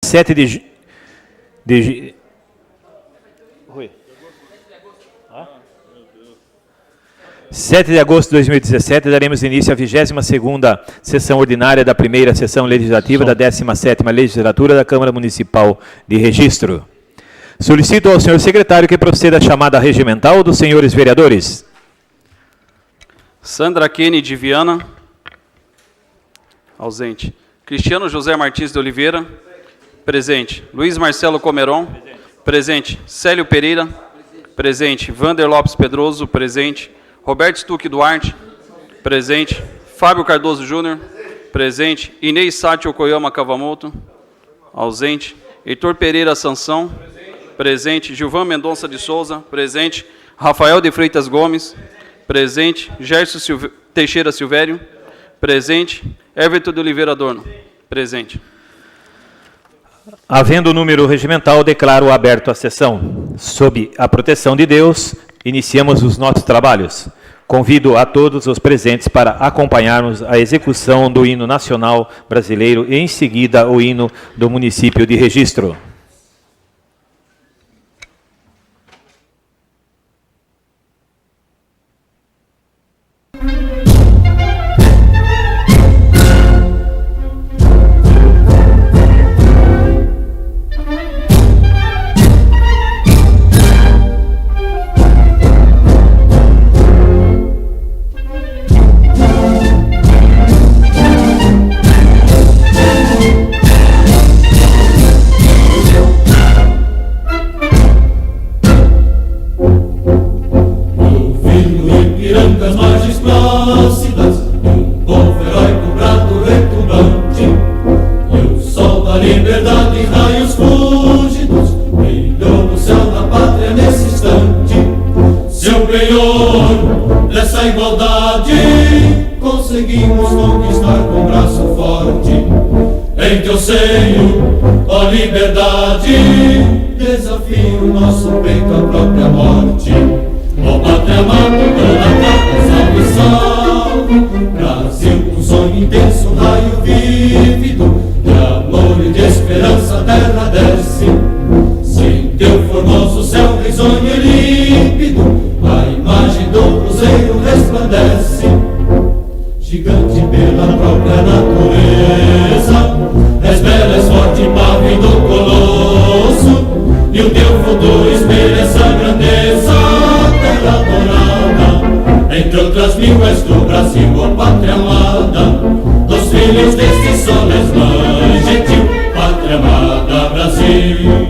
7 de 7 de agosto de 2017, daremos início à 22ª sessão ordinária da primeira sessão legislativa da 17ª legislatura da Câmara Municipal de Registro. Solicito ao senhor secretário que proceda à chamada regimental dos senhores vereadores. Sandra Kennedy Viana. Ausente. Cristiano José Martins de Oliveira. Presente. Luiz Marcelo Comeron. Presente. Célio Pereira. Presente. Vander Lopes Pedroso. Presente. Roberto Stuck Duarte. Presente. Fábio Cardoso Júnior. Presente. Inês Sátio Okoyama Cavamoto. Ausente. Heitor Pereira Sansão. Presente. Gilvan Mendonça de Souza. Presente. Rafael de Freitas Gomes. Presente. Gerson Teixeira Silvério. Presente. Everton de Oliveira Adorno. Presente. Havendo o número regimental, declaro aberto a sessão. Sob a proteção de Deus, iniciamos os nossos trabalhos. Convido a todos os presentes para acompanharmos a execução do hino nacional brasileiro e, em seguida, o hino do município de Registro. Conseguimos conquistar com braço forte. Em teu seio, ó liberdade, desafio nosso peito à própria morte. Ó pátria amada, toda pátria, salve, salve. Brasil, um sonho intenso, um raio vívido de amor e de esperança, a terra desce. Sem teu formoso céu risonho e límpido, a imagem do cruzeiro resplandece. Gigante pela própria natureza, és bela, és forte, pavio do colosso, e o teu futuro espelha essa grandeza, terra dourada. Entre outras mil és do Brasil, ó pátria amada, dos filhos deste sol és mãe gentil, pátria amada Brasil.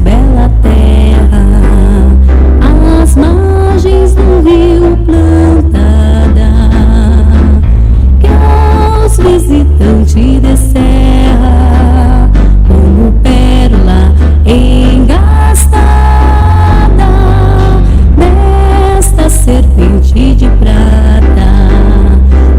Bela terra, às margens do rio. fonte de prata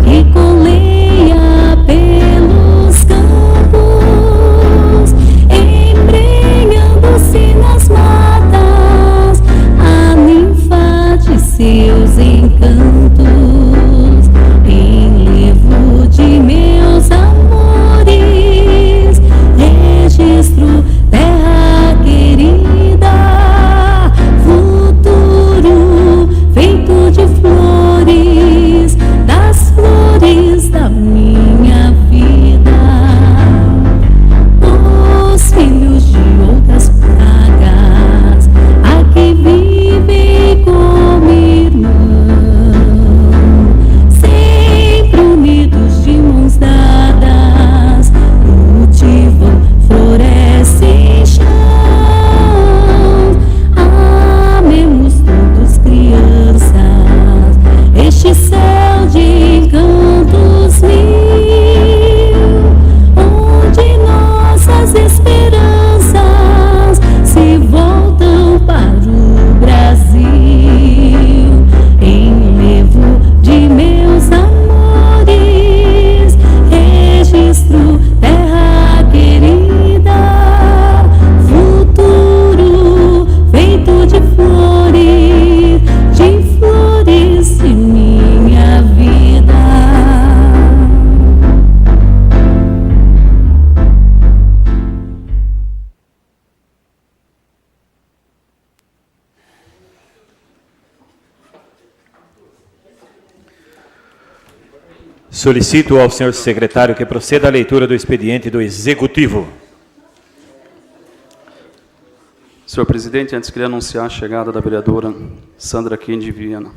que coleia pelos campos, embrenhando-se nas matas, a ninfa de seus encantos, enlevo de meus amores, registro terra querida, futuro feito de flores, das flores da minha vida. Os filhos de outras pragas aqui vivem como irmãos, sempre unidos de mãos dadas, cultivam, florescem chão. Amemos todos, crianças, este céu de encantos mil, onde nossas esperanças se voltam para o Brasil. Enlevo de meus amores, registro terra querida, futuro feito de flores de minha vida. Solicito ao senhor secretário que proceda à leitura do expediente do Executivo. Senhor presidente, antes queria anunciar a chegada da vereadora Sandra Kendi Viana.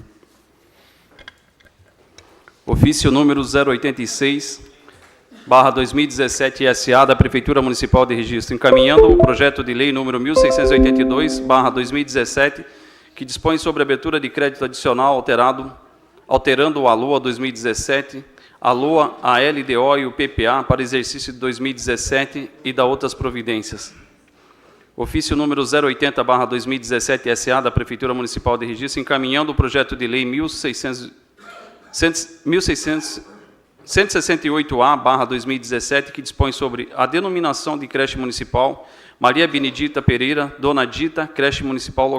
Ofício número 086/2017 SA da Prefeitura Municipal de Registro, encaminhando o projeto de lei número 1682/2017, que dispõe sobre a abertura de crédito adicional alterando o ALOA 2017, a LOA, a LDO e o PPA para exercício de 2017 e da outras providências. Ofício número 080/2017 SA da Prefeitura Municipal de Registro, encaminhando o projeto de lei 168A/2017, que dispõe sobre a denominação de creche municipal Maria Benedita Pereira, Dona Dita, creche municipal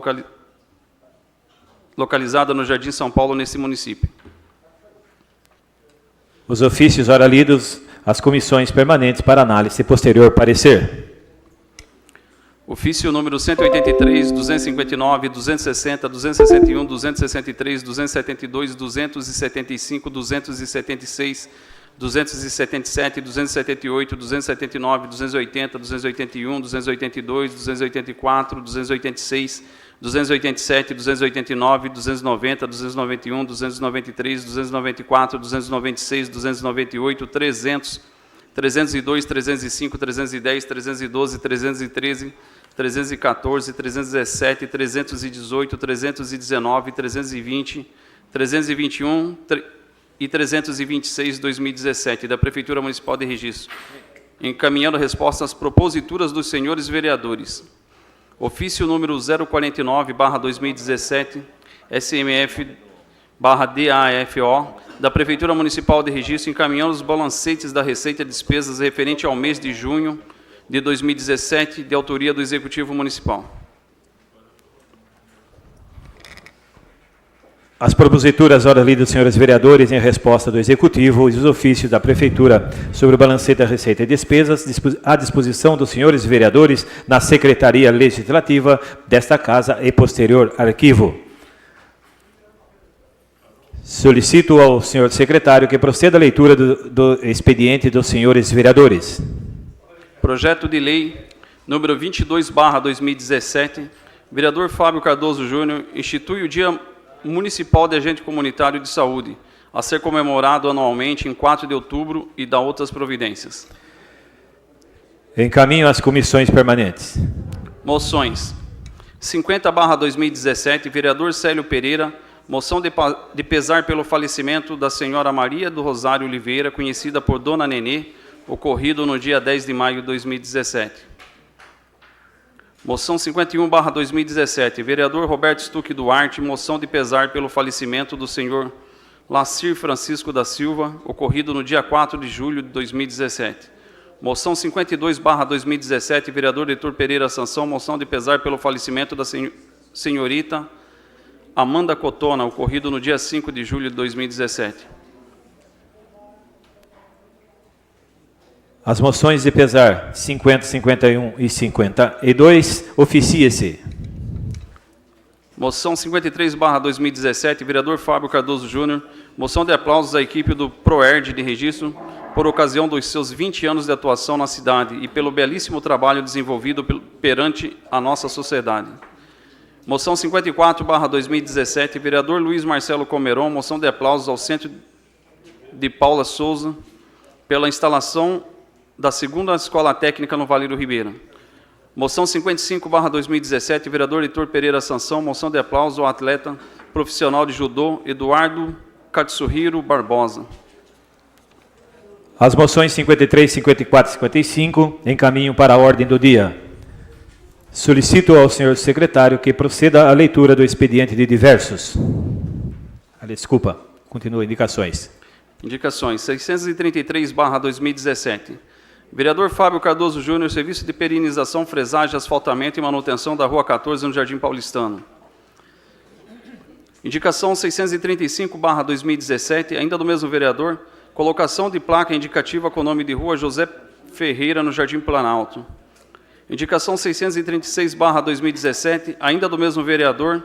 localizada no Jardim São Paulo, nesse município. Os ofícios ora lidos às comissões permanentes para análise e posterior parecer. Ofício número 183, 259, 260, 261, 263, 272, 275, 276, 277, 278, 279, 280, 281, 282, 284, 286, 287, 289, 290, 291, 293, 294, 296, 298, 300, 302, 305, 310, 312, 313, 314, 317, 318, 319, 320, 321 e 326 de 2017 da Prefeitura Municipal de Registro, encaminhando resposta às proposituras dos senhores vereadores. Ofício número 049/2017, SMF/DAFO, da Prefeitura Municipal de Registro, encaminhando os balancetes da receita e despesas referente ao mês de junho de 2017, de autoria do Executivo Municipal. As proposituras ora lidas dos senhores vereadores em resposta do Executivo e os ofícios da Prefeitura sobre o balancete da receita e despesas à disposição dos senhores vereadores na Secretaria Legislativa desta Casa e posterior arquivo. Solicito ao senhor secretário que proceda à leitura do expediente dos senhores vereadores. Projeto de lei número 22/2017, vereador Fábio Cardoso Júnior, institui o Dia Municipal de Agente Comunitário de Saúde, a ser comemorado anualmente em 4 de outubro e da outras providências. Encaminho às comissões permanentes. Moções. 50/2017, vereador Célio Pereira, moção de pesar pelo falecimento da senhora Maria do Rosário Oliveira, conhecida por Dona Nenê, ocorrido no dia 10 de maio de 2017. Moção 51/2017, vereador Roberto Stuck Duarte, moção de pesar pelo falecimento do senhor Lacir Francisco da Silva, ocorrido no dia 4 de julho de 2017. Moção 52/2017, vereador Heitor Pereira Sansão, moção de pesar pelo falecimento da senhorita Amanda Cotona, ocorrido no dia 5 de julho de 2017. As moções de pesar 50, 51 e 52, oficie-se. Moção 53/2017, vereador Fábio Cardoso Júnior, moção de aplausos à equipe do PROERD de registro por ocasião dos seus 20 anos de atuação na cidade e pelo belíssimo trabalho desenvolvido perante a nossa sociedade. Moção 54/2017, vereador Luiz Marcelo Comeron, moção de aplausos ao Centro de Paula Souza pela instalação da segunda escola técnica no Vale do Ribeira. Moção 55/2017, vereador Heitor Pereira Sansão, moção de aplauso ao atleta profissional de judô Eduardo Katsuhiro Barbosa. As moções 53, 54 e 55 encaminham para a ordem do dia. Solicito ao senhor secretário que proceda à leitura do expediente de diversos. Desculpa, continua, indicações. Indicações 633/2017. Vereador Fábio Cardoso Júnior, serviço de perinização, fresagem, asfaltamento e manutenção da Rua 14 no Jardim Paulistano. Indicação 635/2017, ainda do mesmo vereador, colocação de placa indicativa com o nome de Rua José Ferreira no Jardim Planalto. Indicação 636/2017, ainda do mesmo vereador,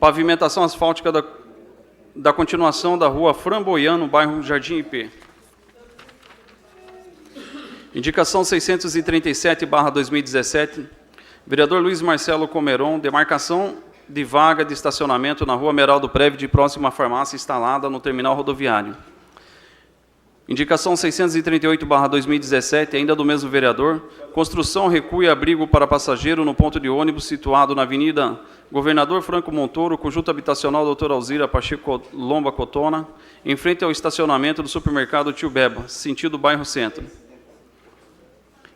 pavimentação asfáltica da continuação da Rua Framboiano, bairro Jardim IP. Indicação 637/2017, vereador Luiz Marcelo Comeron, demarcação de vaga de estacionamento na Rua Meraldo Prévio, próxima à farmácia instalada no terminal rodoviário. Indicação 638/2017, ainda do mesmo vereador, construção, recuo e abrigo para passageiro no ponto de ônibus situado na Avenida Governador Franco Montoro, conjunto habitacional Dr. Alzira Pacheco Lomba Cotona, em frente ao estacionamento do supermercado Tio Beba, sentido bairro Centro.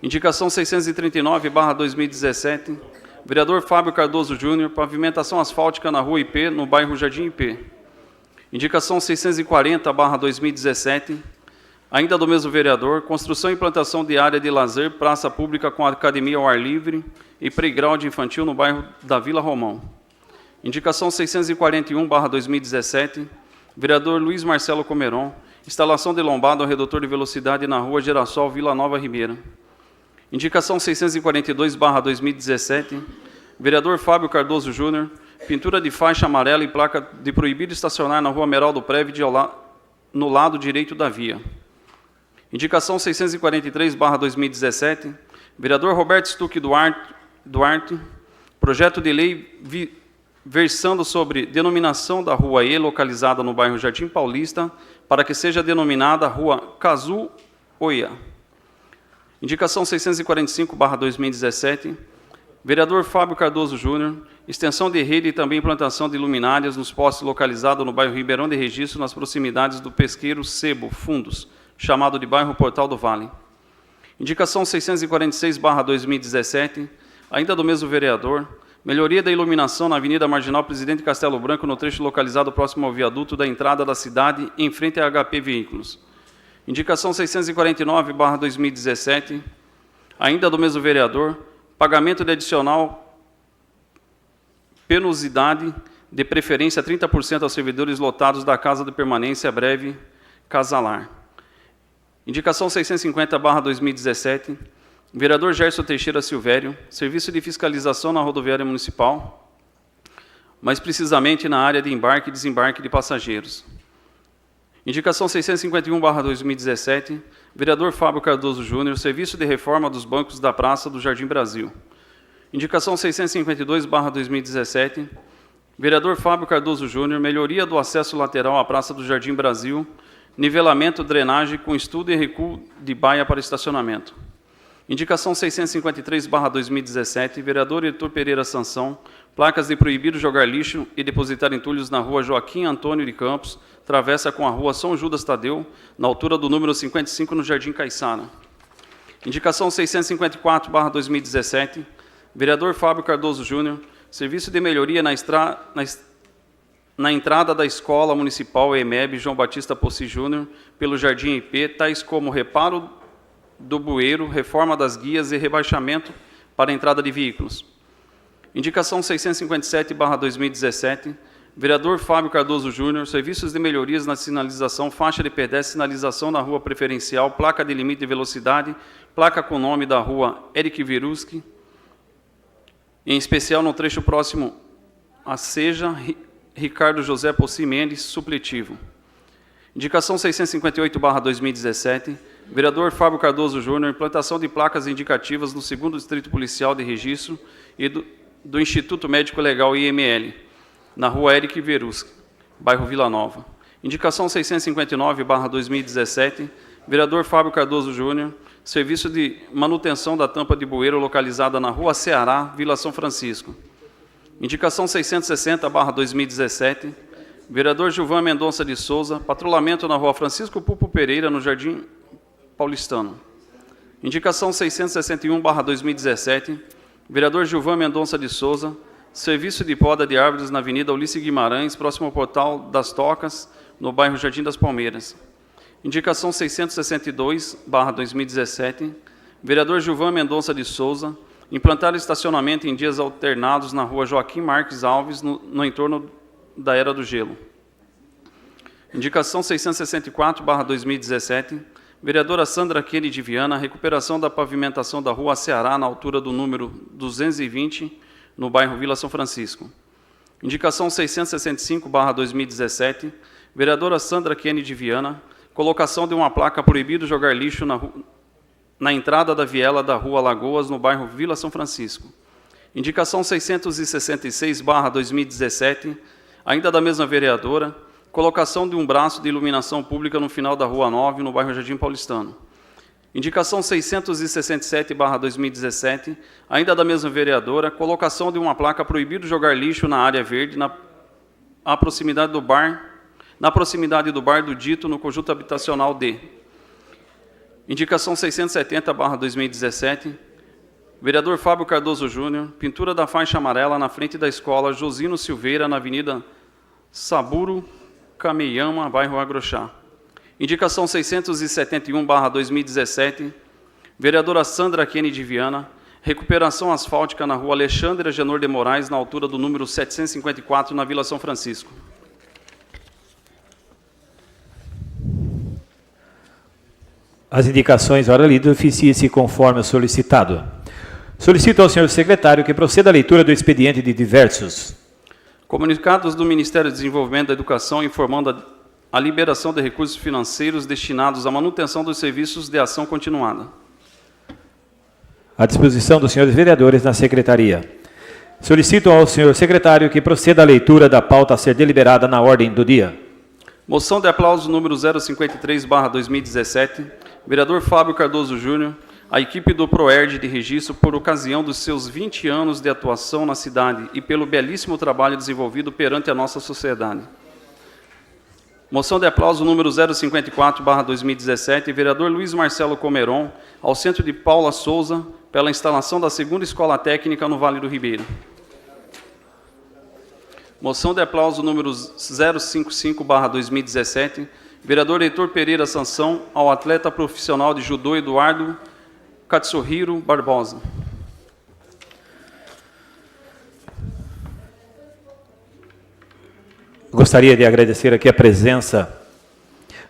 Indicação 639/2017, vereador Fábio Cardoso Júnior, pavimentação asfáltica na Rua IP, no bairro Jardim IP. Indicação 640/2017, ainda do mesmo vereador, construção e implantação de área de lazer, praça pública com academia ao ar livre e playground infantil no bairro da Vila Romão. Indicação 641/2017, vereador Luiz Marcelo Comeron, instalação de lombada ao redutor de velocidade na Rua Girassol, Vila Nova Ribeira. Indicação 642/2017, vereador Fábio Cardoso Júnior, pintura de faixa amarela e placa de proibido estacionar na Rua Meraldo Prévio, no lado direito da via. Indicação 643/2017, vereador Roberto Stuck Duarte, projeto de lei versando sobre denominação da Rua E, localizada no bairro Jardim Paulista, para que seja denominada Rua Cazu Oia. Indicação 645/2017, vereador Fábio Cardoso Júnior, extensão de rede e também implantação de luminárias nos postes localizados no bairro Ribeirão de Registro, nas proximidades do pesqueiro Sebo Fundos, chamado de bairro Portal do Vale. Indicação 646/2017, ainda do mesmo vereador, melhoria da iluminação na Avenida Marginal Presidente Castelo Branco, no trecho localizado próximo ao viaduto da entrada da cidade, em frente a HP Veículos. Indicação 649/2017, ainda do mesmo vereador, pagamento de adicional penosidade, de preferência 30% aos servidores lotados da Casa de Permanência Breve Casalar. Indicação 650/2017, vereador Gerson Teixeira Silvério, serviço de fiscalização na rodoviária municipal, mais precisamente na área de embarque e desembarque de passageiros. Indicação 651/2017, vereador Fábio Cardoso Júnior, serviço de reforma dos bancos da Praça do Jardim Brasil. Indicação 652/2017, vereador Fábio Cardoso Júnior, melhoria do acesso lateral à Praça do Jardim Brasil, nivelamento, drenagem com estudo e recuo de baia para estacionamento. Indicação 653/2017, vereador Heitor Pereira Sansão, placas de proibido jogar lixo e depositar entulhos na Rua Joaquim Antônio de Campos, travessa com a Rua São Judas Tadeu, na altura do número 55, no Jardim Caiçara. Indicação 654/2017, Vereador Fábio Cardoso Júnior, serviço de melhoria na entrada da Escola Municipal EMEB João Batista Possi Júnior, pelo Jardim IP, tais como reparo do bueiro, reforma das guias e rebaixamento para a entrada de veículos. Indicação 657/2017, vereador Fábio Cardoso Júnior, serviços de melhorias na sinalização, faixa de pedestre, sinalização na rua preferencial, placa de limite de velocidade, placa com nome da rua Eric Viruski, em especial no trecho próximo a Seja Ricardo José Possi Mendes, supletivo. Indicação 658/2017, vereador Fábio Cardoso Júnior, implantação de placas indicativas no 2º Distrito Policial de Registro e do Instituto Médico Legal IML, na rua Eric Viruski, bairro Vila Nova. Indicação 659/2017, vereador Fábio Cardoso Júnior, serviço de manutenção da tampa de bueiro localizada na rua Ceará, Vila São Francisco. Indicação 660/2017, vereador Gilvan Mendonça de Souza, patrulhamento na rua Francisco Pupo Pereira, no Jardim Paulistano. Indicação 661/2017, vereador Gilvan Mendonça de Souza, serviço de poda de árvores na Avenida Ulisses Guimarães, próximo ao Portal das Tocas, no bairro Jardim das Palmeiras. Indicação 662/2017, vereador Gilvan Mendonça de Souza, implantar estacionamento em dias alternados na rua Joaquim Marques Alves, no entorno da Era do Gelo. Indicação 664/2017, vereadora Sandra Kennedy Viana, recuperação da pavimentação da rua Ceará, na altura do número 220, no bairro Vila São Francisco. Indicação 665/2017, vereadora Sandra Kennedy Viana, colocação de uma placa proibido jogar lixo na entrada da viela da rua Lagoas, no bairro Vila São Francisco. Indicação 666/2017, ainda da mesma vereadora, colocação de um braço de iluminação pública no final da Rua 9, no bairro Jardim Paulistano. Indicação 667/2017, ainda da mesma vereadora, colocação de uma placa proibido jogar lixo na área verde, na proximidade do bar do Dito, no conjunto habitacional D. Indicação 670/2017, vereador Fábio Cardoso Júnior, pintura da faixa amarela na frente da escola Josino Silveira, na Avenida Saburo Kameyama, bairro Agrochá. Indicação 671/2017, vereadora Sandra Kennedy Viana, recuperação asfáltica na rua Alexandre Agenor de Moraes, na altura do número 754, na Vila São Francisco. As indicações, ora lidas, oficie-se conforme o solicitado. Solicito ao senhor secretário que proceda à leitura do expediente de diversos. Comunicados do Ministério do Desenvolvimento da Educação informando a liberação de recursos financeiros destinados à manutenção dos serviços de ação continuada. À disposição dos senhores vereadores na secretaria. Solicito ao senhor secretário que proceda à leitura da pauta a ser deliberada na ordem do dia. Moção de aplauso número 053/2017, vereador Fábio Cardoso Júnior, a equipe do PROERD de registro por ocasião dos seus 20 anos de atuação na cidade e pelo belíssimo trabalho desenvolvido perante a nossa sociedade. Moção de aplauso número 054/2017, vereador Luiz Marcelo Comeron, ao Centro de Paula Souza, pela instalação da 2ª Escola Técnica no Vale do Ribeira. Moção de aplauso número 055/2017, vereador Heitor Pereira Sansão, ao atleta profissional de judô Eduardo Katsuhiro Barbosa. Gostaria de agradecer aqui a presença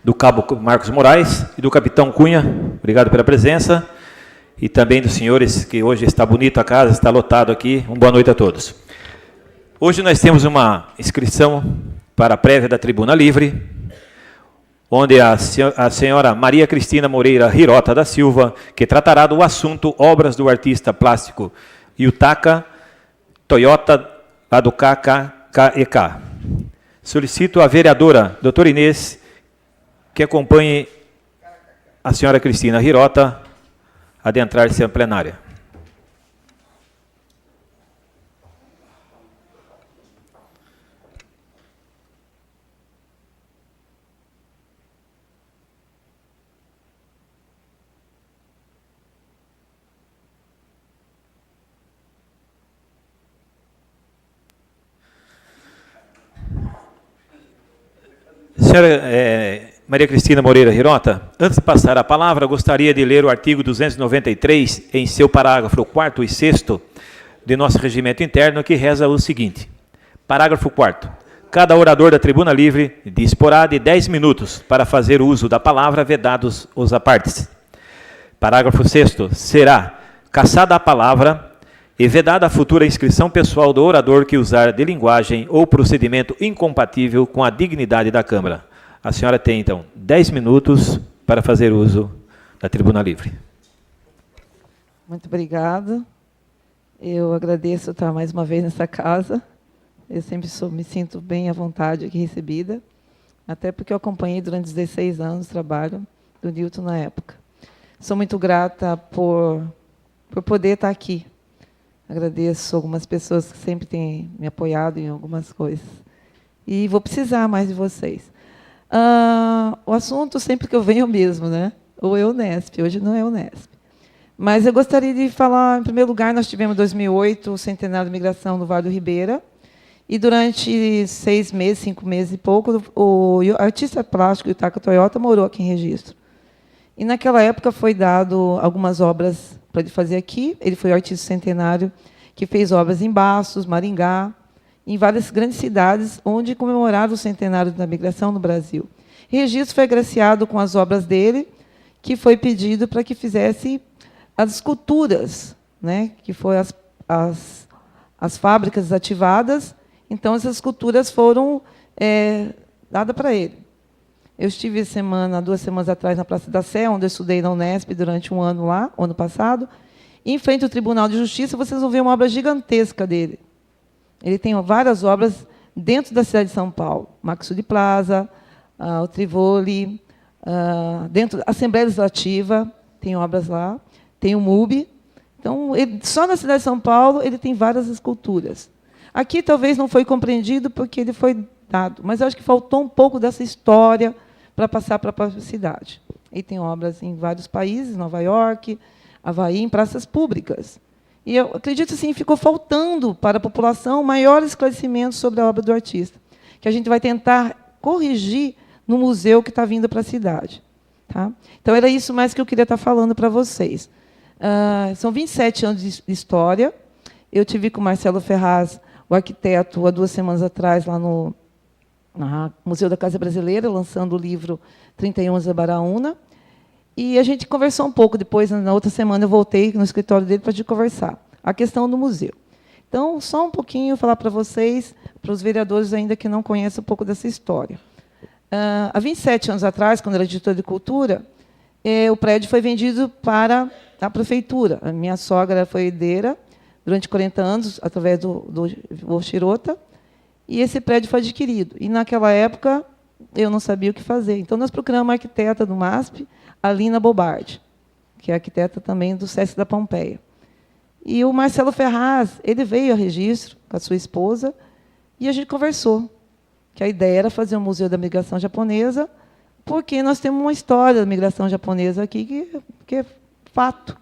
do cabo Marcos Moraes e do capitão Cunha. Obrigado pela presença. E também dos senhores, que hoje está bonita a casa, está lotado aqui. Uma boa noite a todos. Hoje nós temos uma inscrição para a prévia da Tribuna Livre, onde a senhora Maria Cristina Moreira Hirota da Silva, que tratará do assunto obras do artista plástico Yutaka Toyota, lá do KKKEK. Solicito a vereadora doutora Inês que acompanhe a senhora Cristina Hirota a adentrar-se à plenária. Senhora Maria Cristina Moreira Hirota, antes de passar a palavra, gostaria de ler o artigo 293 em seu parágrafo 4º e 6º de nosso regimento interno, que reza o seguinte. Parágrafo 4º. Cada orador da tribuna livre disporá de 10 minutos para fazer uso da palavra, vedados os apartes. Parágrafo 6º. Será cassada a palavra e vedada a futura inscrição pessoal do orador que usar de linguagem ou procedimento incompatível com a dignidade da Câmara. A senhora tem, então, 10 minutos para fazer uso da tribuna livre. Muito obrigada. Eu agradeço estar mais uma vez nessa casa. Eu sempre me sinto bem à vontade aqui recebida, até porque eu acompanhei durante 16 anos o trabalho do Newton na época. Sou muito grata por poder estar aqui. Agradeço algumas pessoas que sempre têm me apoiado em algumas coisas. E vou precisar mais de vocês. O assunto sempre que eu venho é o mesmo, né? Ou é o Unesp, hoje não é o Unesp. Mas eu gostaria de falar, em primeiro lugar, nós tivemos em 2008 o centenário da migração do Vale do Ribeira, e durante 6 meses, 5 meses e pouco, o artista plástico Yutaka Toyota morou aqui em Registro. E naquela época foi dado algumas obras para ele fazer aqui. Ele foi o artista centenário que fez obras em Bastos, Maringá, em várias grandes cidades onde comemoraram o centenário da migração no Brasil. Registro foi agraciado com as obras dele, que foi pedido para que fizesse as esculturas, né, que foram as fábricas ativadas. Então, essas esculturas foram dadas para ele. Eu estive 2 semanas atrás na Praça da Sé, onde eu estudei na Unesp durante um ano lá, ano passado. E, em frente ao Tribunal de Justiça, vocês vão ver uma obra gigantesca dele. Ele tem várias obras dentro da cidade de São Paulo. Maxo de Plaza, o Trivoli, dentro da Assembleia Legislativa, tem obras lá. Tem o MUB. Então, só na cidade de São Paulo, ele tem várias esculturas. Aqui, talvez, não foi compreendido porque ele foi dado, mas eu acho que faltou um pouco dessa história para passar para a própria cidade. Ele tem obras em vários países, Nova York, Havaí, em praças públicas. E eu acredito assim, ficou faltando para a população maior esclarecimento sobre a obra do artista, que a gente vai tentar corrigir no museu que está vindo para a cidade. Tá? Então, era isso mais que eu queria estar falando para vocês. São 27 anos de história. Eu tive com o Marcelo Ferraz, o arquiteto, há 2 semanas atrás, lá no Museu da Casa Brasileira, lançando o livro 31 anos da Baraúna. E a gente conversou um pouco. Depois, na outra semana, eu voltei no escritório dele para a gente conversar. A questão do museu. Então, só um pouquinho, falar para vocês, para os vereadores ainda que não conhecem um pouco dessa história. Há 27 anos atrás, quando eu era diretora de cultura, o prédio foi vendido para a prefeitura. A minha sogra foi herdeira durante 40 anos, através do Shirota, e esse prédio foi adquirido. E, naquela época, eu não sabia o que fazer. Então, nós procuramos uma arquiteta do MASP, a Lina Bobardi, que é arquiteta também do SESC da Pompeia. E o Marcelo Ferraz, ele veio a Registro com a sua esposa, e a gente conversou, que a ideia era fazer um museu da migração japonesa, porque nós temos uma história da migração japonesa aqui, que é fato.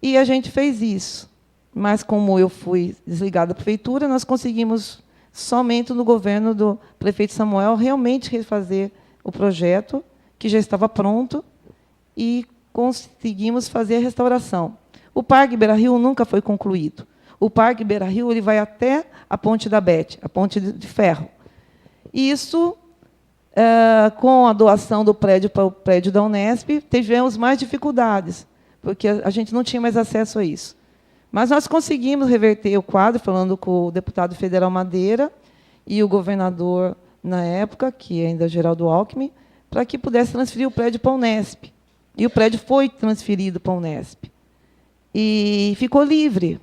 E a gente fez isso. Mas, como eu fui desligada da prefeitura, nós conseguimos, somente no governo do prefeito Samuel, realmente refazer o projeto, que já estava pronto, e conseguimos fazer a restauração. O Parque Beira-Rio nunca foi concluído. O Parque Beira-Rio ele vai até a Ponte da Bete, a ponte de ferro. E isso, com a doação do prédio para o prédio da Unesp, tivemos mais dificuldades, porque a gente não tinha mais acesso a isso. Mas nós conseguimos reverter o quadro, falando com o deputado federal Madeira e o governador, na época, que ainda é Geraldo Alckmin, para que pudesse transferir o prédio para a Unesp. E o prédio foi transferido para a Unesp. E ficou livre.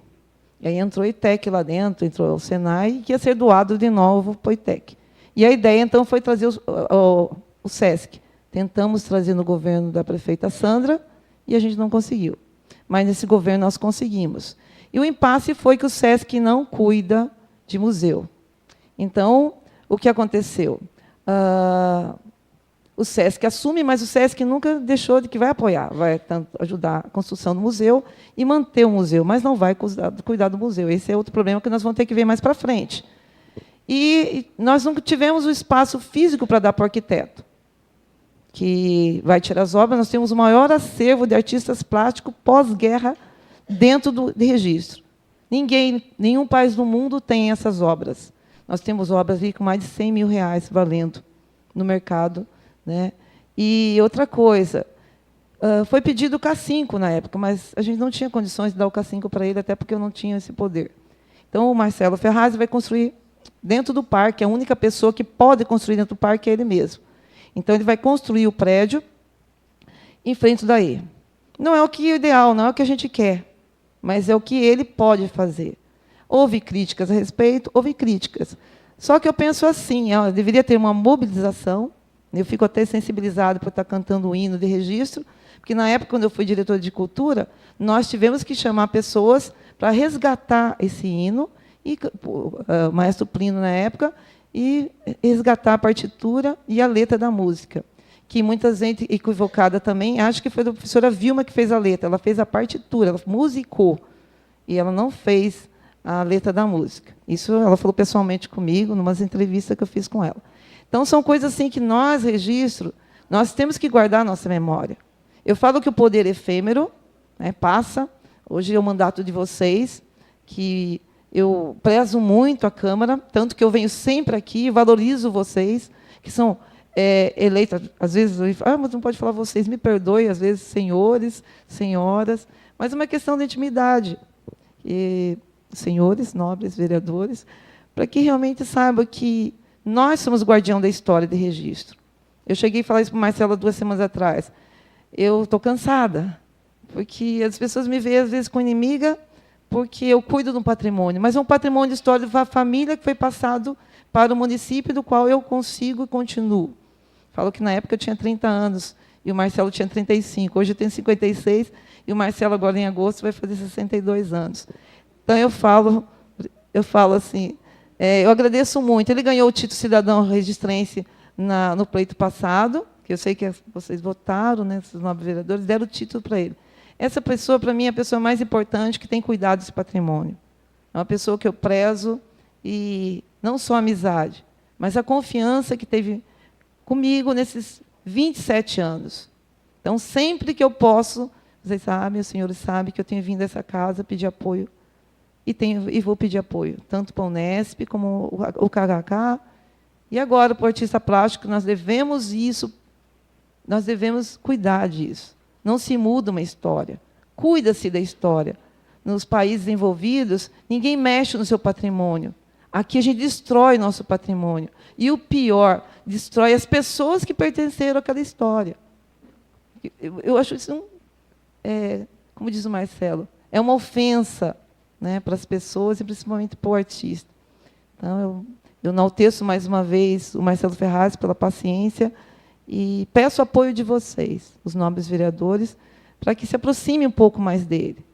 E aí entrou o ITEC lá dentro, entrou o Senai, que ia ser doado de novo para o ITEC. E a ideia, então, foi trazer o SESC. Tentamos trazer no governo da prefeita Sandra, e a gente não conseguiu. Mas, nesse governo, nós conseguimos. E o impasse foi que o SESC não cuida de museu. Então, o que aconteceu? O SESC assume, mas o SESC nunca deixou de que vai apoiar, vai tanto ajudar a construção do museu e manter o museu, mas não vai cuidar do museu. Esse é outro problema que nós vamos ter que ver mais para frente. E nós nunca tivemos o espaço físico para dar para o arquiteto, que vai tirar as obras. Nós temos o maior acervo de artistas plásticos pós-guerra dentro de Registro. Nenhum país do mundo tem essas obras. Nós temos obras ali com mais de R$100 mil valendo no mercado, né? E outra coisa, foi pedido o K5 na época, mas a gente não tinha condições de dar o K5 para ele, até porque eu não tinha esse poder. Então, o Marcelo Ferraz vai construir dentro do parque. A única pessoa que pode construir dentro do parque é ele mesmo. Então, ele vai construir o prédio em frente daí. Não é o que é ideal, não é o que a gente quer, mas é o que ele pode fazer. Houve críticas a respeito, houve críticas. Só que eu penso assim, deveria ter uma mobilização. Eu fico até sensibilizado por estar cantando o hino de Registro, porque, na época, quando eu fui diretora de cultura, nós tivemos que chamar pessoas para resgatar esse hino, e o maestro Plínio, na época, e resgatar a partitura e a letra da música, que muita gente equivocada também acha que foi a professora Vilma que fez a letra. Ela fez a partitura, ela musicou, e ela não fez a letra da música. Isso ela falou pessoalmente comigo, em umas entrevistas que eu fiz com ela. Então, são coisas assim que nós, Registro, nós temos que guardar a nossa memória. Eu falo que o poder efêmero, né, passa. Hoje é o mandato de vocês, que eu prezo muito a Câmara, tanto que eu venho sempre aqui, valorizo vocês, que são eleitos. Às vezes, mas não pode falar vocês, me perdoe, às vezes, senhores, senhoras, mas é uma questão de intimidade. E, senhores, nobres, vereadores, para que realmente saibam que nós somos guardião da história de Registro. Eu cheguei a falar isso para o Marcelo 2 semanas atrás. Eu estou cansada, porque as pessoas me veem, às vezes, com inimiga, porque eu cuido de um patrimônio, mas é um patrimônio histórico da família que foi passado para o município, do qual eu consigo e continuo. Falo que, na época, eu tinha 30 anos, e o Marcelo tinha 35. Hoje eu tenho 56, e o Marcelo, agora em agosto, vai fazer 62 anos. Então, eu falo assim, eu agradeço muito. Ele ganhou o título cidadão registrense no pleito passado, que eu sei que vocês votaram, né, esses nobres vereadores, deram o título para ele. Essa pessoa, para mim, é a pessoa mais importante que tem cuidado desse patrimônio. É uma pessoa que eu prezo, e não só a amizade, mas a confiança que teve comigo nesses 27 anos. Então, sempre que eu posso, vocês sabem, meus senhores sabem que eu tenho vindo a essa casa pedir apoio, e vou pedir apoio, tanto para a Unesp, como o KHK, e agora para o artista plástico. Nós devemos isso, nós devemos cuidar disso. Não se muda uma história, cuida-se da história. Nos países envolvidos, ninguém mexe no seu patrimônio. Aqui a gente destrói nosso patrimônio. E o pior, destrói as pessoas que pertenceram àquela história. Eu acho isso, como diz o Marcelo, é uma ofensa, né, para as pessoas e principalmente para o artista. Então, eu enalteço mais uma vez o Marcelo Ferraz pela paciência e peço o apoio de vocês, os nobres vereadores, para que se aproxime um pouco mais dele.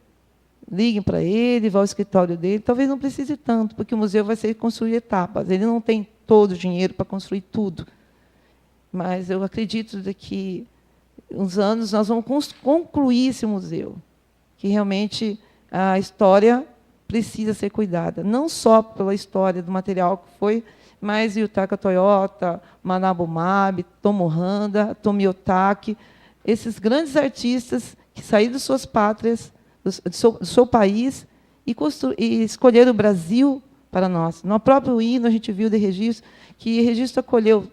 Liguem para ele, vá ao escritório dele. Talvez não precise tanto, porque o museu vai ser construído em etapas. Ele não tem todo o dinheiro para construir tudo. Mas eu acredito que, uns anos, nós vamos concluir esse museu, que realmente a história precisa ser cuidada, não só pela história do material que foi, mas Yutaka Toyota, Manabu Mabe, Tomo Handa, Tomi Otaki, esses grandes artistas que saíram de suas pátrias, do seu país, e escolheram o Brasil para nós. No próprio hino, a gente viu de Registro, que Registro acolheu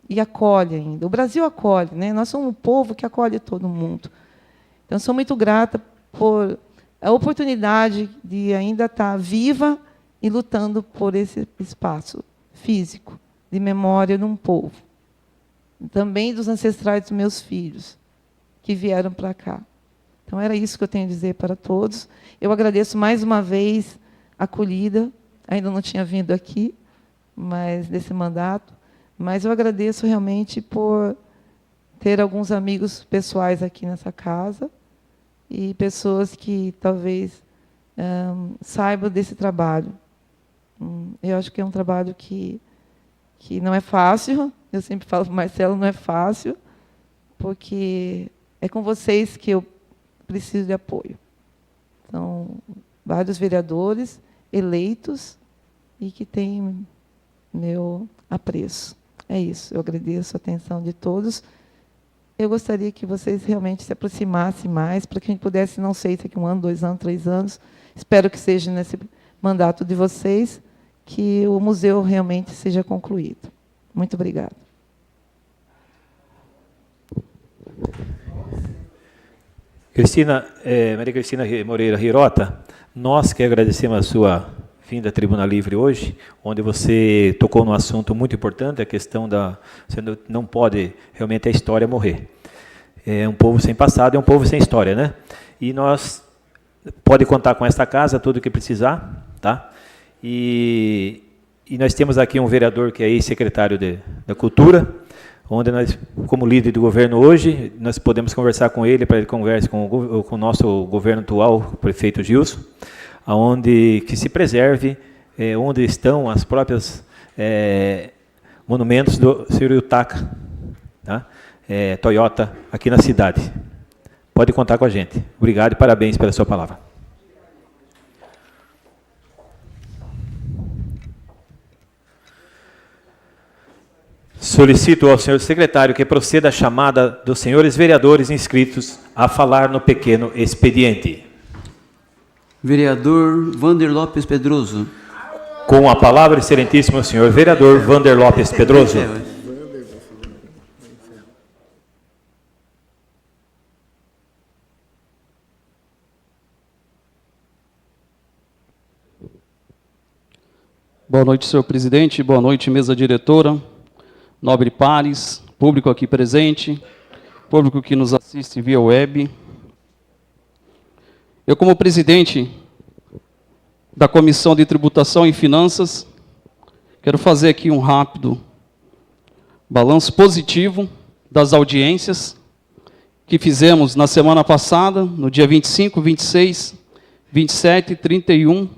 e acolhe ainda. O Brasil acolhe, né? Nós somos um povo que acolhe todo mundo. Então, sou muito grata por a oportunidade de ainda estar viva e lutando por esse espaço físico de memória de um povo. Também dos ancestrais dos meus filhos, que vieram para cá. Então, era isso que eu tenho a dizer para todos. Eu agradeço mais uma vez a acolhida. Ainda não tinha vindo aqui, mas nesse mandato. Mas eu agradeço realmente por ter alguns amigos pessoais aqui nessa casa e pessoas que talvez saibam desse trabalho. Eu acho que é um trabalho que não é fácil. Eu sempre falo para o Marcelo, não é fácil, porque é com vocês que eu preciso de apoio. Então, vários vereadores eleitos e que têm meu apreço. É isso, eu agradeço a atenção de todos. Eu gostaria que vocês realmente se aproximassem mais, para que a gente pudesse, não sei se daqui 1 ano, 2 anos, 3 anos, espero que seja nesse mandato de vocês, que o museu realmente seja concluído. Muito obrigada. Maria Cristina Moreira Hirota, nós que agradecemos a sua vinda à Tribuna Livre hoje, onde você tocou num assunto muito importante, a questão da... Você não pode realmente a história morrer. É um povo sem passado, é um povo sem história, né? E nós pode contar com esta casa, tudo o que precisar, tá? E nós temos aqui um vereador que é ex-secretário da Cultura, onde nós, como líder do governo hoje, nós podemos conversar com ele, para ele converse com o nosso governo atual, o prefeito Gilson, onde que se preserve onde estão as próprias monumentos do Sr. Yutaka, tá? Toyota, aqui na cidade. Pode contar com a gente. Obrigado e parabéns pela sua palavra. Solicito ao senhor secretário que proceda a chamada dos senhores vereadores inscritos a falar no pequeno expediente. Vereador Vander Lopes Pedroso. Com a palavra, excelentíssimo senhor vereador Vander Lopes Pedroso. Boa noite, senhor presidente. Boa noite, mesa diretora, nobre pares, público aqui presente, público que nos assiste via web. Eu, como presidente da Comissão de Tributação e Finanças, quero fazer aqui um rápido balanço positivo das audiências que fizemos na semana passada, no dia 25, 26, 27 e 31,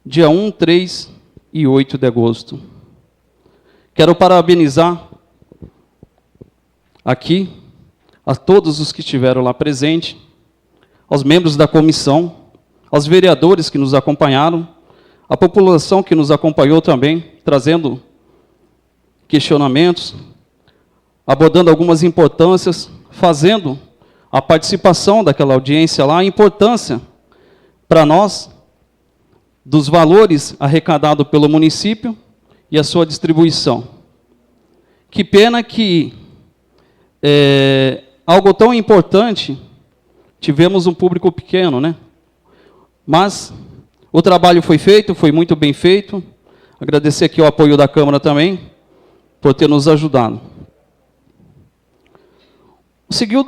dia 1, 3 e 8 de agosto. Quero parabenizar aqui a todos os que estiveram lá presentes, aos membros da comissão, aos vereadores que nos acompanharam, a população que nos acompanhou também, trazendo questionamentos, abordando algumas importâncias, fazendo a participação daquela audiência lá, a importância para nós dos valores arrecadados pelo município e a sua distribuição. Que pena que algo tão importante, tivemos um público pequeno, né? Mas o trabalho foi feito, foi muito bem feito. Agradecer aqui o apoio da Câmara também, por ter nos ajudado.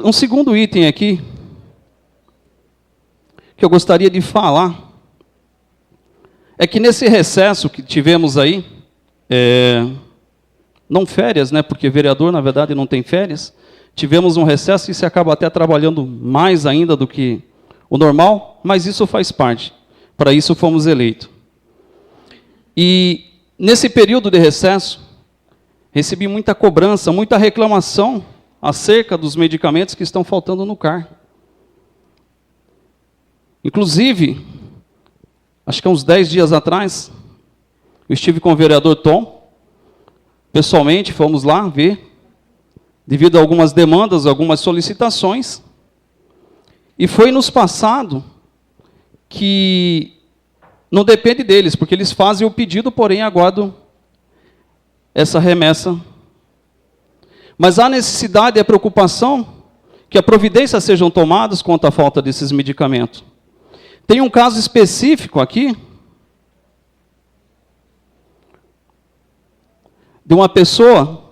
Um segundo item aqui, que eu gostaria de falar, é que nesse recesso que tivemos aí, não férias, né, porque vereador, na verdade, não tem férias, tivemos um recesso e se acaba até trabalhando mais ainda do que o normal, mas isso faz parte. Para isso fomos eleitos. E nesse período de recesso, recebi muita cobrança, muita reclamação acerca dos medicamentos que estão faltando no CAR. Inclusive, acho que há uns 10 dias atrás, eu estive com o vereador Tom, pessoalmente, fomos lá ver, devido a algumas demandas, algumas solicitações, e foi nos passado que não depende deles, porque eles fazem o pedido, porém aguardam essa remessa. Mas há necessidade e a preocupação que a providência sejam tomadas quanto à falta desses medicamentos. Tem um caso específico aqui, de uma pessoa,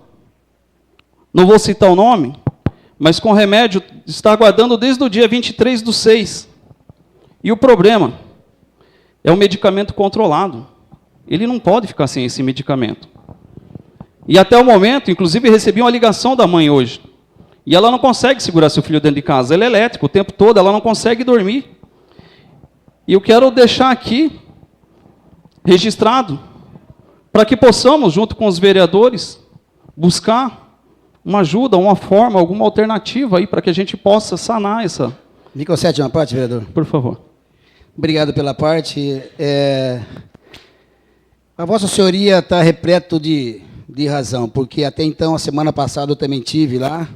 não vou citar o nome, mas com remédio, está aguardando desde o dia 23/6. E o problema é um medicamento controlado. Ele não pode ficar sem esse medicamento. E até o momento, inclusive, recebi uma ligação da mãe hoje. E ela não consegue segurar seu filho dentro de casa. Ele é elétrico o tempo todo, ela não consegue dormir. E eu quero deixar aqui, registrado, para que possamos, junto com os vereadores, buscar uma ajuda, uma forma, alguma alternativa aí para que a gente possa sanar essa... Me concede uma parte, vereador? Por favor. Obrigado pela parte. A Vossa Senhoria está repleto de razão, porque até então, a semana passada, eu também estive lá.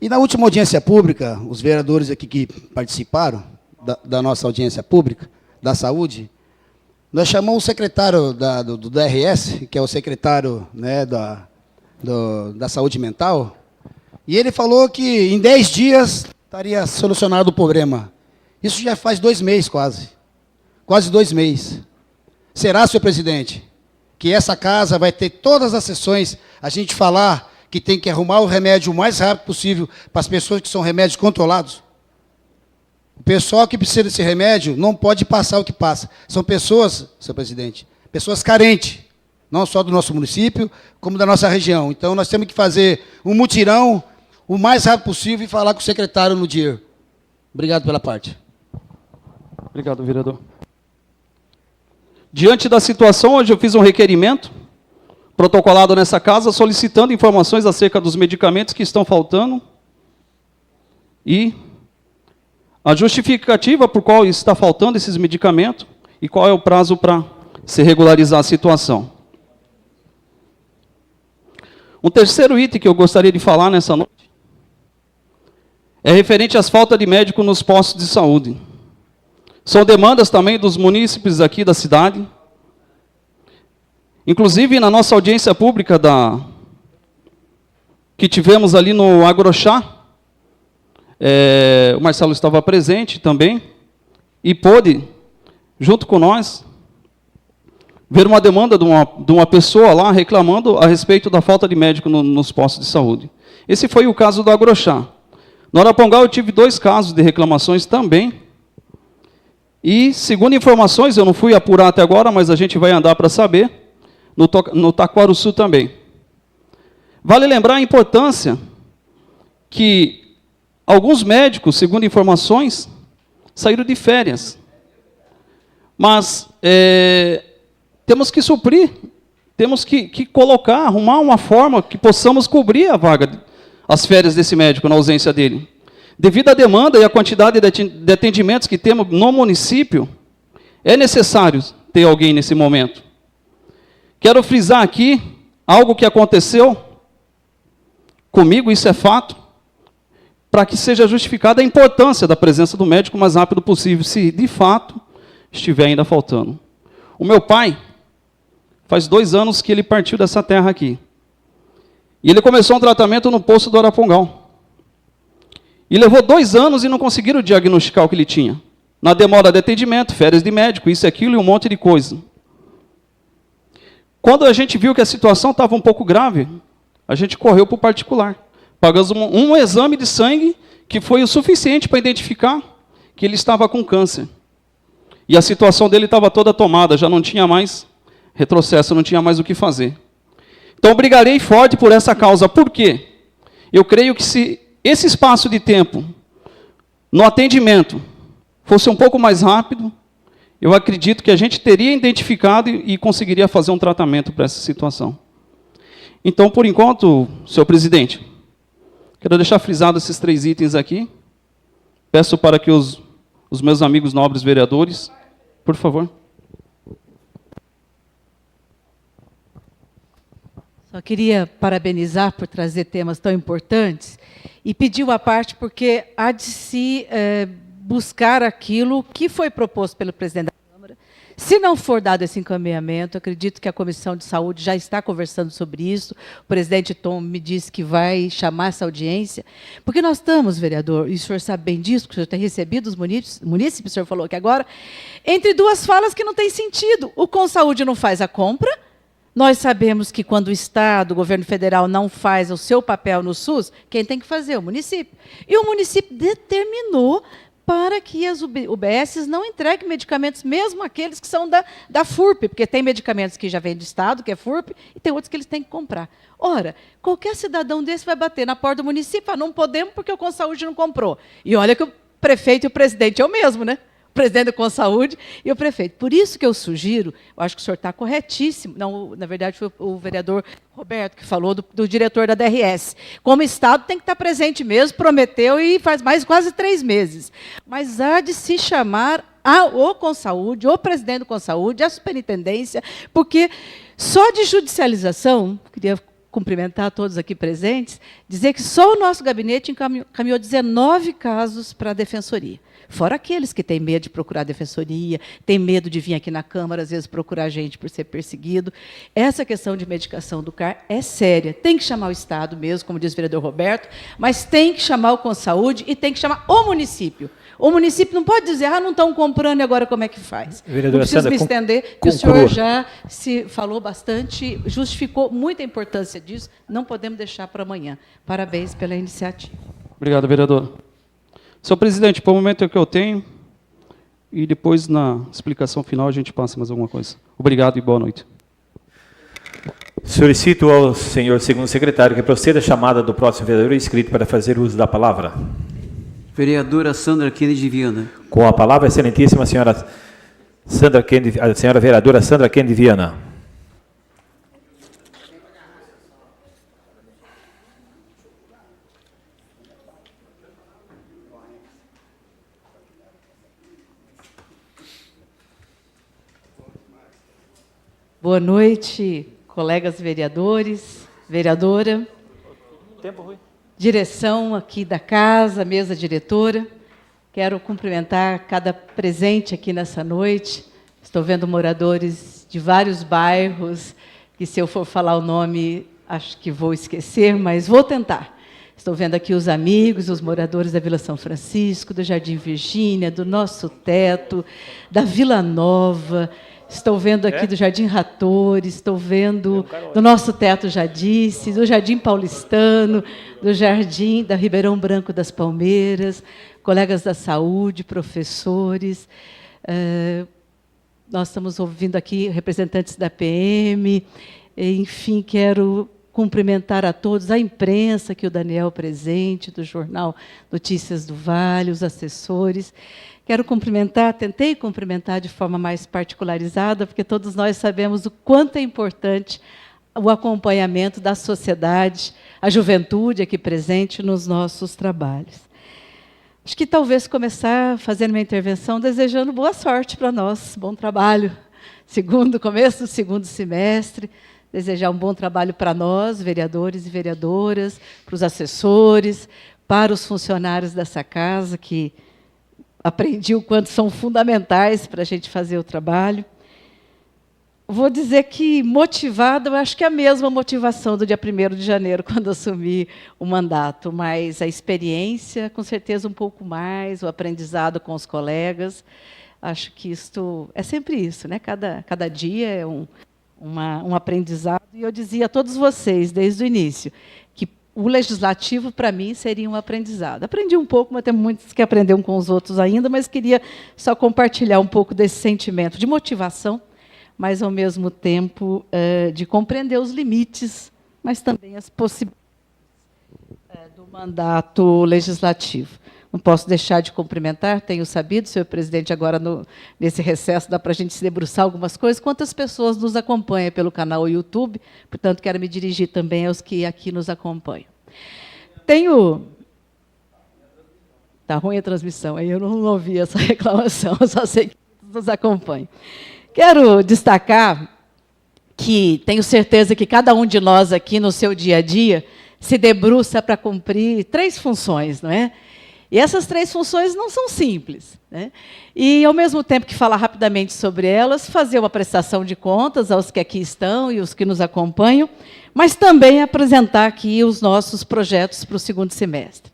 E na última audiência pública, os vereadores aqui que participaram da nossa audiência pública, da saúde, nós chamamos o secretário do DRS, que é o secretário, né, da saúde mental, e ele falou que em 10 dias estaria solucionado o problema. Isso já faz 2 meses quase. Quase 2 meses. Será, senhor presidente, que essa casa vai ter todas as sessões, a gente falar que tem que arrumar o remédio o mais rápido possível para as pessoas que são remédios controlados? O pessoal que precisa desse remédio não pode passar o que passa. São pessoas, senhor presidente, pessoas carentes, não só do nosso município, como da nossa região. Então, nós temos que fazer um mutirão o mais rápido possível e falar com o secretário no dia. Obrigado pela parte. Obrigado, vereador. Diante da situação, hoje eu fiz um requerimento protocolado nessa casa, solicitando informações acerca dos medicamentos que estão faltando e a justificativa por qual está faltando esses medicamentos e qual é o prazo para se regularizar a situação. Um terceiro item que eu gostaria de falar nessa noite é referente às faltas de médico nos postos de saúde. São demandas também dos munícipes aqui da cidade. Inclusive, na nossa audiência pública que tivemos ali no Agrochá, o Marcelo estava presente também e pôde, junto com nós, ver uma demanda de uma pessoa lá reclamando a respeito da falta de médico nos postos de saúde. Esse foi o caso do Agrochá. No Arapongal eu tive 2 casos de reclamações também. E, segundo informações, eu não fui apurar até agora, mas a gente vai andar para saber, no Taquaruçu também. Vale lembrar a importância que alguns médicos, segundo informações, saíram de férias. Mas temos que suprir, temos que colocar, arrumar uma forma que possamos cobrir a vaga, as férias desse médico, na ausência dele. Devido à demanda e à quantidade de atendimentos que temos no município, é necessário ter alguém nesse momento. Quero frisar aqui algo que aconteceu comigo, isso é fato, para que seja justificada a importância da presença do médico o mais rápido possível, se de fato estiver ainda faltando. O meu pai, faz 2 anos que ele partiu dessa terra aqui. E ele começou um tratamento no posto do Arapongal. E levou 2 anos e não conseguiram diagnosticar o que ele tinha. Na demora de atendimento, férias de médico, isso e aquilo e um monte de coisa. Quando a gente viu que a situação estava um pouco grave, a gente correu para o particular. Pagamos um exame de sangue que foi o suficiente para identificar que ele estava com câncer. E a situação dele estava toda tomada, já não tinha mais retrocesso, não tinha mais o que fazer. Então, brigarei forte por essa causa. Por quê? Eu creio que se esse espaço de tempo no atendimento fosse um pouco mais rápido, eu acredito que a gente teria identificado e conseguiria fazer um tratamento para essa situação. Então, por enquanto, senhor presidente, quero deixar frisado esses 3 itens aqui. Peço para que os meus amigos nobres vereadores, por favor. Só queria parabenizar por trazer temas tão importantes e pedir à parte porque há de se buscar aquilo que foi proposto pelo presidente da Câmara. Se não for dado esse encaminhamento, acredito que a Comissão de Saúde já está conversando sobre isso. O presidente Tom me disse que vai chamar essa audiência, porque nós estamos, vereador, e o senhor sabe bem disso, porque o senhor tem recebido os munícipes, o senhor falou aqui agora, entre 2 falas que não tem sentido. O Consaúde não faz a compra. Nós sabemos que quando o Estado, o governo federal, não faz o seu papel no SUS, quem tem que fazer? O município. E o município determinou para que as UBSs não entreguem medicamentos, mesmo aqueles que são da FURP, porque tem medicamentos que já vêm do Estado, que é FURP, e tem outros que eles têm que comprar. Ora, qualquer cidadão desse vai bater na porta do município, não podemos porque o Consaúde não comprou. E olha que o prefeito e o presidente é o mesmo, né? O presidente do Consaúde e o prefeito. Por isso que eu sugiro, eu acho que o senhor está corretíssimo, não, na verdade foi o vereador Roberto que falou do diretor da DRS. Como Estado tem que estar presente mesmo, prometeu e faz mais quase 3 meses. Mas há de se chamar o Consaúde, o presidente do Consaúde, a superintendência, porque só de judicialização, queria cumprimentar todos aqui presentes, dizer que só o nosso gabinete encaminhou 19 casos para a Defensoria. Fora aqueles que têm medo de procurar a Defensoria, têm medo de vir aqui na Câmara, às vezes, procurar a gente por ser perseguido. Essa questão de medicação do CAR é séria. Tem que chamar o Estado mesmo, como diz o vereador Roberto, mas tem que chamar o Consaúde e tem que chamar o município. O município não pode dizer, não estão comprando e agora como é que faz? Vereadora não preciso Sandra, me estender, que o senhor já se falou bastante, justificou muita importância disso, não podemos deixar para amanhã. Parabéns pela iniciativa. Obrigado, vereador. Senhor presidente, por o momento é o que eu tenho, e depois, na explicação final, a gente passa mais alguma coisa. Obrigado e boa noite. Solicito ao senhor segundo secretário que proceda a chamada do próximo vereador inscrito para fazer uso da palavra. Vereadora Sandra Kennedy Viana. Com a palavra, a excelentíssima senhora a senhora vereadora Sandra Kennedy Viana. Boa noite, colegas vereadores, vereadora, direção aqui da casa, mesa diretora. Quero cumprimentar cada presente aqui nessa noite. Estou vendo moradores de vários bairros, que se eu for falar o nome, acho que vou esquecer, mas vou tentar. Estou vendo aqui os amigos, os moradores da Vila São Francisco, do Jardim Virgínia, do Nosso Teto, da Vila Nova. Estou vendo aqui do Jardim Ratores, estou vendo do Nosso Teto, já disse, do Jardim Paulistano, do Jardim da Ribeirão Branco das Palmeiras, colegas da saúde, professores. Nós estamos ouvindo aqui representantes da PM. Enfim, quero cumprimentar a todos, a imprensa, que o Daniel presente, do jornal Notícias do Vale, os assessores. Quero cumprimentar, tentei cumprimentar de forma mais particularizada, porque todos nós sabemos o quanto é importante o acompanhamento da sociedade, a juventude aqui presente nos nossos trabalhos. Acho que talvez começar fazendo minha intervenção desejando boa sorte para nós, bom trabalho. Começo do segundo semestre, desejar um bom trabalho para nós, vereadores e vereadoras, para os assessores, para os funcionários dessa casa, que aprendi o quanto são fundamentais para a gente fazer o trabalho. Vou dizer que motivada, eu acho que é a mesma motivação do dia 1º de janeiro, quando assumi o mandato, mas a experiência, com certeza, um pouco mais, o aprendizado com os colegas. Acho que isto é sempre isso, né? Cada dia é um aprendizado. E eu dizia a todos vocês, desde o início, que o legislativo, para mim, seria um aprendizado. Aprendi um pouco, mas tem muitos que aprenderam com os outros ainda, mas queria só compartilhar um pouco desse sentimento de motivação, mas, ao mesmo tempo, de compreender os limites, mas também as possibilidades do mandato legislativo. Não posso deixar de cumprimentar, tenho sabido, senhor presidente, agora nesse recesso dá para a gente se debruçar algumas coisas, quantas pessoas nos acompanham pelo canal YouTube, portanto, quero me dirigir também aos que aqui nos acompanham. Está ruim a transmissão, aí eu não ouvi essa reclamação, só sei que nos acompanham. Quero destacar que tenho certeza que cada um de nós aqui, no seu dia a dia, se debruça para cumprir 3 funções, não é? E essas 3 funções não são simples, né? E, ao mesmo tempo que falar rapidamente sobre elas, fazer uma prestação de contas aos que aqui estão e os que nos acompanham, mas também apresentar aqui os nossos projetos para o segundo semestre.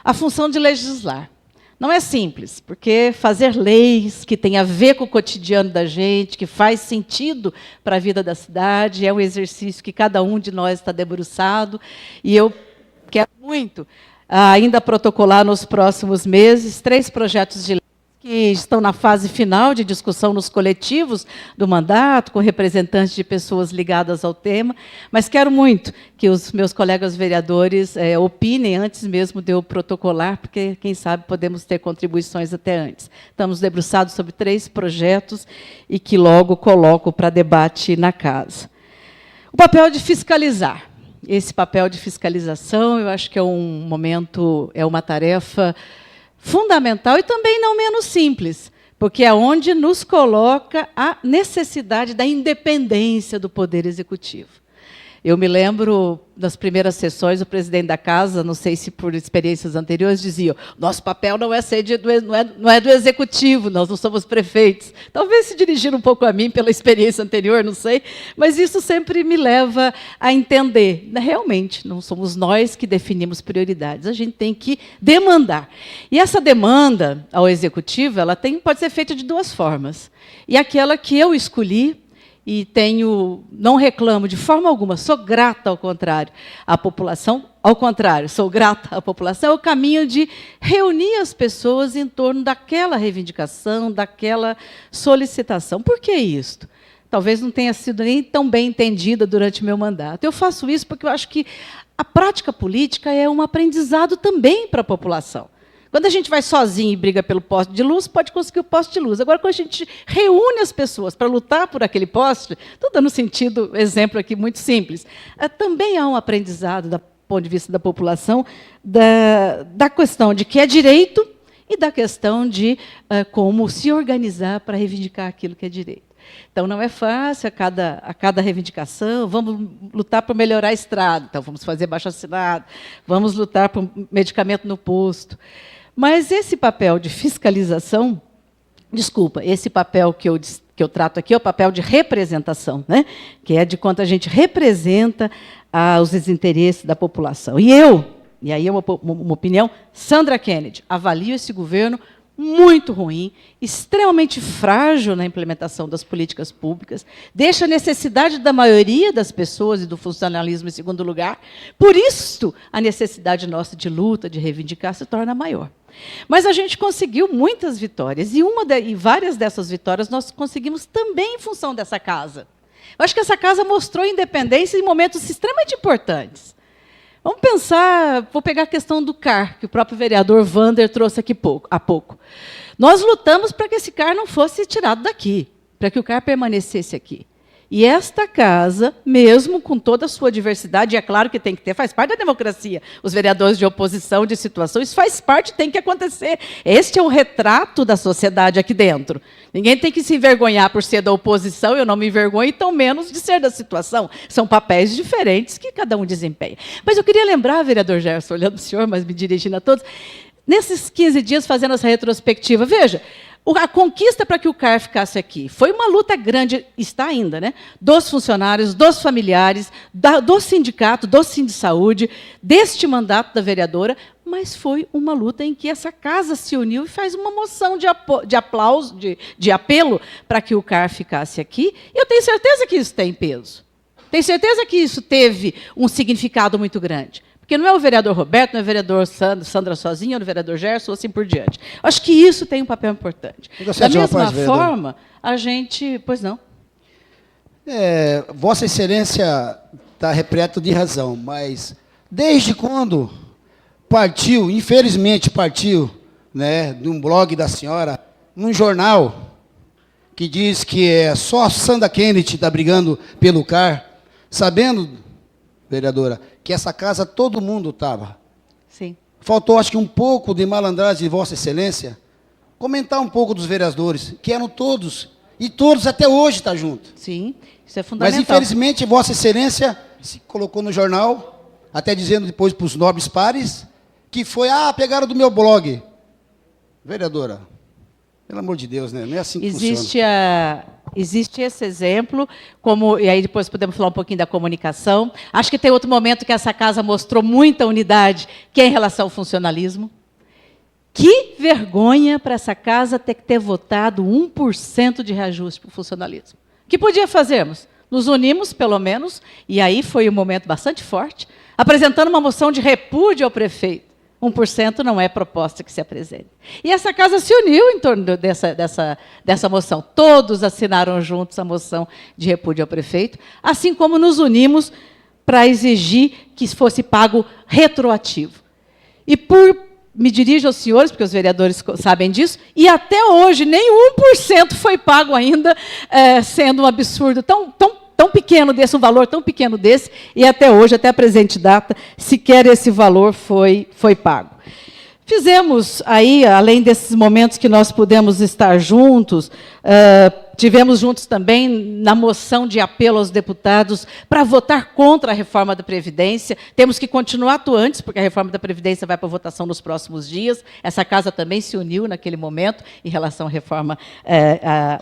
A função de legislar não é simples, porque fazer leis que têm a ver com o cotidiano da gente, que faz sentido para a vida da cidade, é um exercício que cada um de nós está debruçado, e eu quero muito ainda protocolar nos próximos meses 3 projetos de lei que estão na fase final de discussão nos coletivos do mandato, com representantes de pessoas ligadas ao tema, mas quero muito que os meus colegas vereadores opinem antes mesmo de eu protocolar, porque, quem sabe, podemos ter contribuições até antes. Estamos debruçados sobre 3 projetos e que logo coloco para debate na casa. O papel de fiscalizar. Esse papel de fiscalização, eu acho que é uma tarefa fundamental e também não menos simples, porque é onde nos coloca a necessidade da independência do Poder Executivo. Eu me lembro, nas primeiras sessões, o presidente da casa, não sei se por experiências anteriores, dizia: nosso papel não é do Executivo, nós não somos prefeitos. Talvez se dirigir um pouco a mim pela experiência anterior, não sei, mas isso sempre me leva a entender. Realmente, não somos nós que definimos prioridades, a gente tem que demandar. E essa demanda ao Executivo pode ser feita de duas formas. E aquela que eu escolhi, e não reclamo de forma alguma, sou grata, ao contrário, à população, sou grata à população, é o caminho de reunir as pessoas em torno daquela reivindicação, daquela solicitação. Por que isto? Talvez não tenha sido nem tão bem entendida durante o meu mandato. Eu faço isso porque eu acho que a prática política é um aprendizado também para a população. Quando a gente vai sozinho e briga pelo poste de luz, pode conseguir o poste de luz. Agora, quando a gente reúne as pessoas para lutar por aquele poste, estou dando exemplo aqui muito simples, também há um aprendizado, do ponto de vista da população, da questão de que é direito e da questão de como se organizar para reivindicar aquilo que é direito. Então, não é fácil a cada reivindicação. Vamos lutar por melhorar a estrada, então vamos fazer baixo-assinado, vamos lutar por medicamento no posto. Mas esse papel de fiscalização, esse papel que eu trato aqui é o papel de representação, né? Que é de quanto a gente representa os interesses da população. E aí é uma opinião, Sandra Kennedy, avalio esse governo muito ruim, extremamente frágil na implementação das políticas públicas, deixa a necessidade da maioria das pessoas e do funcionalismo em segundo lugar. Por isso, a necessidade nossa de luta, de reivindicar, se torna maior. Mas a gente conseguiu muitas vitórias, e várias dessas vitórias nós conseguimos também em função dessa casa. Eu acho que essa casa mostrou independência em momentos extremamente importantes. Vamos pensar, vou pegar a questão do CAR, que o próprio vereador Wander trouxe aqui há pouco. Nós lutamos para que esse CAR não fosse tirado daqui, para que o CAR permanecesse aqui. E esta casa, mesmo com toda a sua diversidade, é claro que tem que ter, faz parte da democracia, os vereadores de oposição, de situações, faz parte, tem que acontecer. Este é o retrato da sociedade aqui dentro. Ninguém tem que se envergonhar por ser da oposição, eu não me envergonho, e tão menos de ser da situação. São papéis diferentes que cada um desempenha. Mas eu queria lembrar, vereador Gerson, olhando para o senhor, mas me dirigindo a todos, nesses 15 dias fazendo essa retrospectiva, veja, a conquista para que o CAR ficasse aqui foi uma luta grande, está ainda, né? Dos funcionários, dos familiares, do sindicato, do Sindisaúde, deste mandato da vereadora, mas foi uma luta em que essa casa se uniu e faz uma moção de aplauso, de apelo para que o CAR ficasse aqui. E eu tenho certeza que isso tem peso. Tenho certeza que isso teve um significado muito grande. Porque não é o vereador Roberto, não é o vereador Sandra sozinha, ou o vereador Gerson, assim por diante. Acho que isso tem um papel importante. Da mesma forma, a gente... Pois não. Vossa Excelência está repleto de razão, mas desde quando partiu, infelizmente partiu, né, de um blog da senhora, num jornal, que diz que é só a Sandra Kennedy está brigando pelo CAR, sabendo, vereadora, que essa casa todo mundo estava. Sim. Faltou, acho que, um pouco de malandragem de Vossa Excelência, comentar um pouco dos vereadores, que eram todos, e todos até hoje estão juntos. Sim, isso é fundamental. Mas, infelizmente, Vossa Excelência se colocou no jornal, até dizendo depois para os nobres pares, que foi, pegaram do meu blog. Vereadora, pelo amor de Deus, né? Não é assim que funciona. Existe esse exemplo, e aí depois podemos falar um pouquinho da comunicação. Acho que tem outro momento que essa casa mostrou muita unidade, que é em relação ao funcionalismo. Que vergonha para essa casa ter que ter votado 1% de reajuste para o funcionalismo. O que podia fazermos? Nos unimos, pelo menos, e aí foi um momento bastante forte, apresentando uma moção de repúdio ao prefeito. 1% não é proposta que se apresente. E essa casa se uniu em torno dessa moção. Todos assinaram juntos a moção de repúdio ao prefeito, assim como nos unimos para exigir que fosse pago retroativo. E me dirijo aos senhores, porque os vereadores sabem disso, e até hoje nem 1% foi pago ainda, sendo um absurdo tão pequeno desse, um valor tão pequeno desse, e até hoje, até a presente data, sequer esse valor foi pago. Fizemos aí, além desses momentos que nós pudemos estar juntos, tivemos juntos também na moção de apelo aos deputados para votar contra a reforma da Previdência. Temos que continuar atuantes, porque a reforma da Previdência vai para votação nos próximos dias. Essa casa também se uniu naquele momento em relação à reforma,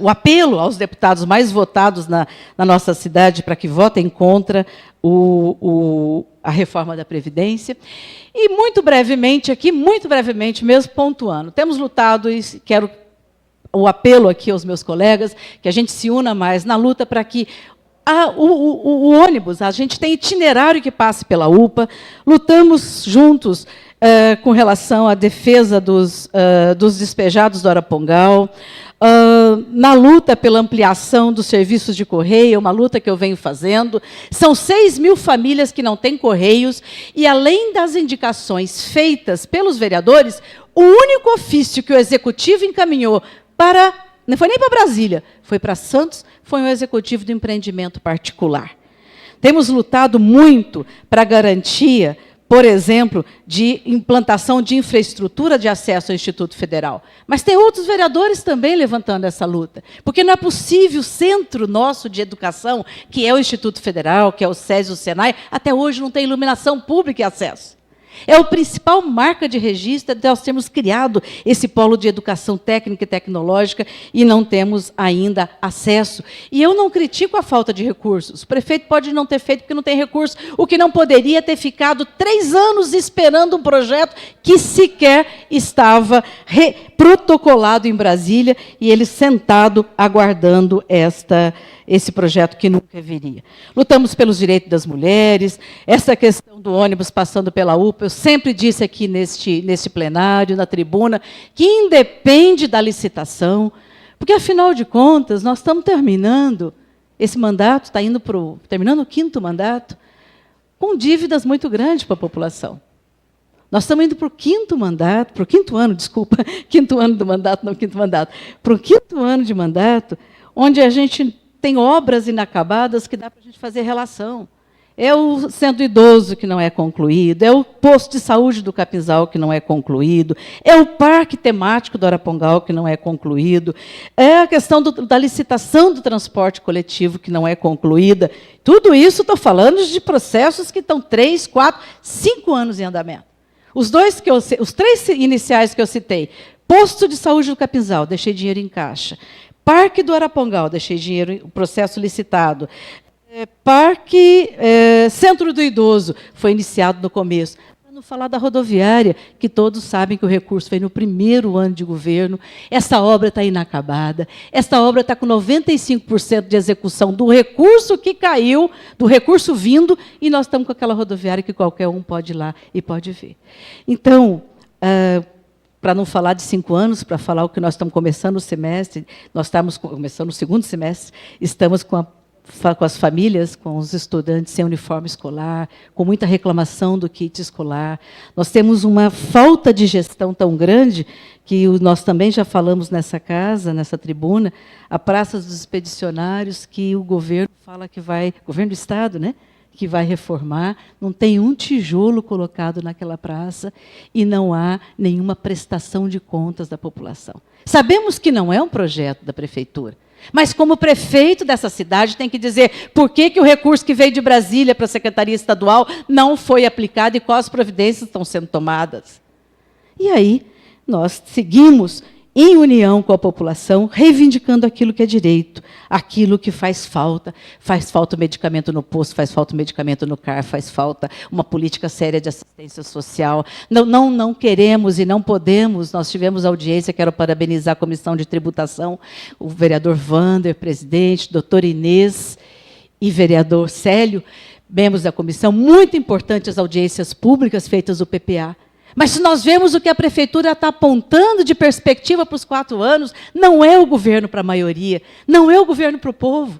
o apelo aos deputados mais votados na nossa cidade para que votem contra a reforma da Previdência. E, muito brevemente mesmo, pontuando, temos lutado, e quero o apelo aqui aos meus colegas, que a gente se una mais na luta para que o ônibus, a gente tem itinerário que passe pela UPA, lutamos juntos com relação à defesa dos despejados do Arapongal, na luta pela ampliação dos serviços de correio, uma luta que eu venho fazendo. São 6.000 famílias que não têm correios, e, além das indicações feitas pelos vereadores, o único ofício que o Executivo encaminhou não foi nem para Brasília, foi para Santos, foi um executivo do empreendimento particular. Temos lutado muito para a garantia, por exemplo, de implantação de infraestrutura de acesso ao Instituto Federal. Mas tem outros vereadores também levantando essa luta, porque não é possível o centro nosso de educação, que é o Instituto Federal, que é o SESI e o SENAI, até hoje não tem iluminação pública e acesso. É a principal marca de registro de nós termos criado esse polo de educação técnica e tecnológica e não temos ainda acesso. E eu não critico a falta de recursos. O prefeito pode não ter feito porque não tem recurso, o que não poderia ter ficado 3 anos esperando um projeto que sequer estava protocolado em Brasília e ele sentado aguardando esse projeto que nunca viria. Lutamos pelos direitos das mulheres, essa questão do ônibus passando pela UPA, eu sempre disse aqui neste plenário, na tribuna, que independe da licitação, porque, afinal de contas, nós estamos terminando esse mandato, está indo terminando o 5º mandato, com dívidas muito grandes para a população. Nós estamos indo para o 5º mandato, para o 5º ano, desculpa, 5º ano do mandato, não 5º mandato, para o 5º ano de mandato, onde a gente tem obras inacabadas que dá para a gente fazer relação. É o centro idoso que não é concluído, é o posto de saúde do Capinzal que não é concluído, é o parque temático do Arapongal que não é concluído, é a questão da licitação do transporte coletivo que não é concluída. Tudo isso, estou falando de processos que estão 3, 4, 5 anos em andamento. Os 3 iniciais que eu citei, posto de saúde do Capinzal, deixei dinheiro em caixa. Parque do Arapongal, deixei dinheiro, o processo licitado. Centro do Idoso, foi iniciado no começo. Para não falar da rodoviária, que todos sabem que o recurso veio no 1º ano de governo. Essa obra está inacabada. Essa obra está com 95% de execução do recurso que caiu, do recurso vindo, e nós estamos com aquela rodoviária que qualquer um pode ir lá e pode ver. Então, para não falar de 5 anos, para falar o que nós estamos começando o semestre, nós estamos começando o 2º semestre, estamos com as famílias, com os estudantes sem uniforme escolar, com muita reclamação do kit escolar. Nós temos uma falta de gestão tão grande que nós também já falamos nessa casa, nessa tribuna, a Praça dos Expedicionários, que o governo fala que vai, governo do Estado, né? Que vai reformar, não tem um tijolo colocado naquela praça e não há nenhuma prestação de contas da população. Sabemos que não é um projeto da prefeitura, mas, como prefeito dessa cidade, tem que dizer por que o recurso que veio de Brasília para a Secretaria Estadual não foi aplicado e quais providências estão sendo tomadas. E aí, nós seguimos em união com a população, reivindicando aquilo que é direito, aquilo que faz falta o medicamento no posto, faz falta o medicamento no CAR, faz falta uma política séria de assistência social. Não queremos e não podemos, nós tivemos audiência, quero parabenizar a Comissão de Tributação, o vereador Wander, presidente, doutor Inês e vereador Célio, membros da comissão, muito importantes as audiências públicas feitas do PPA. Mas, se nós vemos o que a prefeitura está apontando de perspectiva para os 4 anos, não é o governo para a maioria, não é o governo para o povo.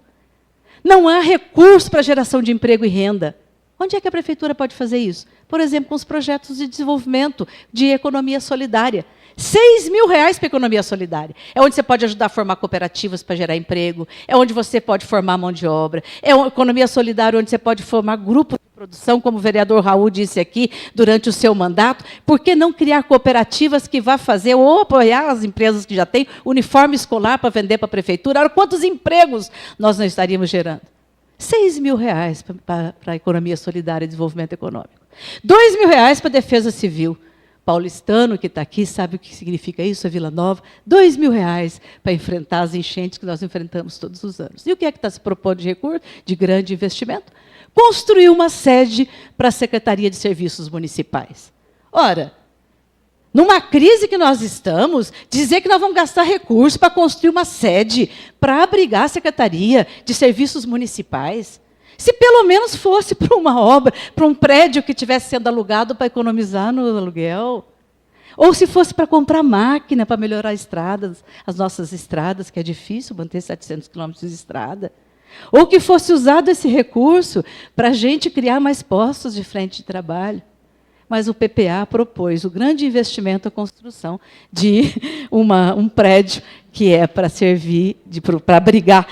Não há recurso para a geração de emprego e renda. Onde é que a prefeitura pode fazer isso? Por exemplo, com os projetos de desenvolvimento de economia solidária. R$6.000 para a economia solidária. É onde você pode ajudar a formar cooperativas para gerar emprego, é onde você pode formar mão de obra, é uma economia solidária onde você pode formar grupos de produção, como o vereador Raul disse aqui, durante o seu mandato, por que não criar cooperativas que vá fazer, ou apoiar as empresas que já têm uniforme escolar para vender para a prefeitura? Olha quantos empregos nós não estaríamos gerando. R$6.000 para a economia solidária e desenvolvimento econômico. R$2.000 para a defesa civil. Paulistano, que está aqui, sabe o que significa isso, a Vila Nova. R$2.000 para enfrentar as enchentes que nós enfrentamos todos os anos. E o que é que está se propondo de recurso, de grande investimento? Construir uma sede para a Secretaria de Serviços Municipais. Ora, numa crise que nós estamos, dizer que nós vamos gastar recursos para construir uma sede para abrigar a Secretaria de Serviços Municipais, se pelo menos fosse para uma obra, para um prédio que estivesse sendo alugado para economizar no aluguel, ou se fosse para comprar máquina para melhorar estradas, as nossas estradas, que é difícil manter 700 quilômetros de estrada. Ou que fosse usado esse recurso para a gente criar mais postos de frente de trabalho. Mas o PPA propôs o grande investimento à construção de um prédio que é para servir, para abrigar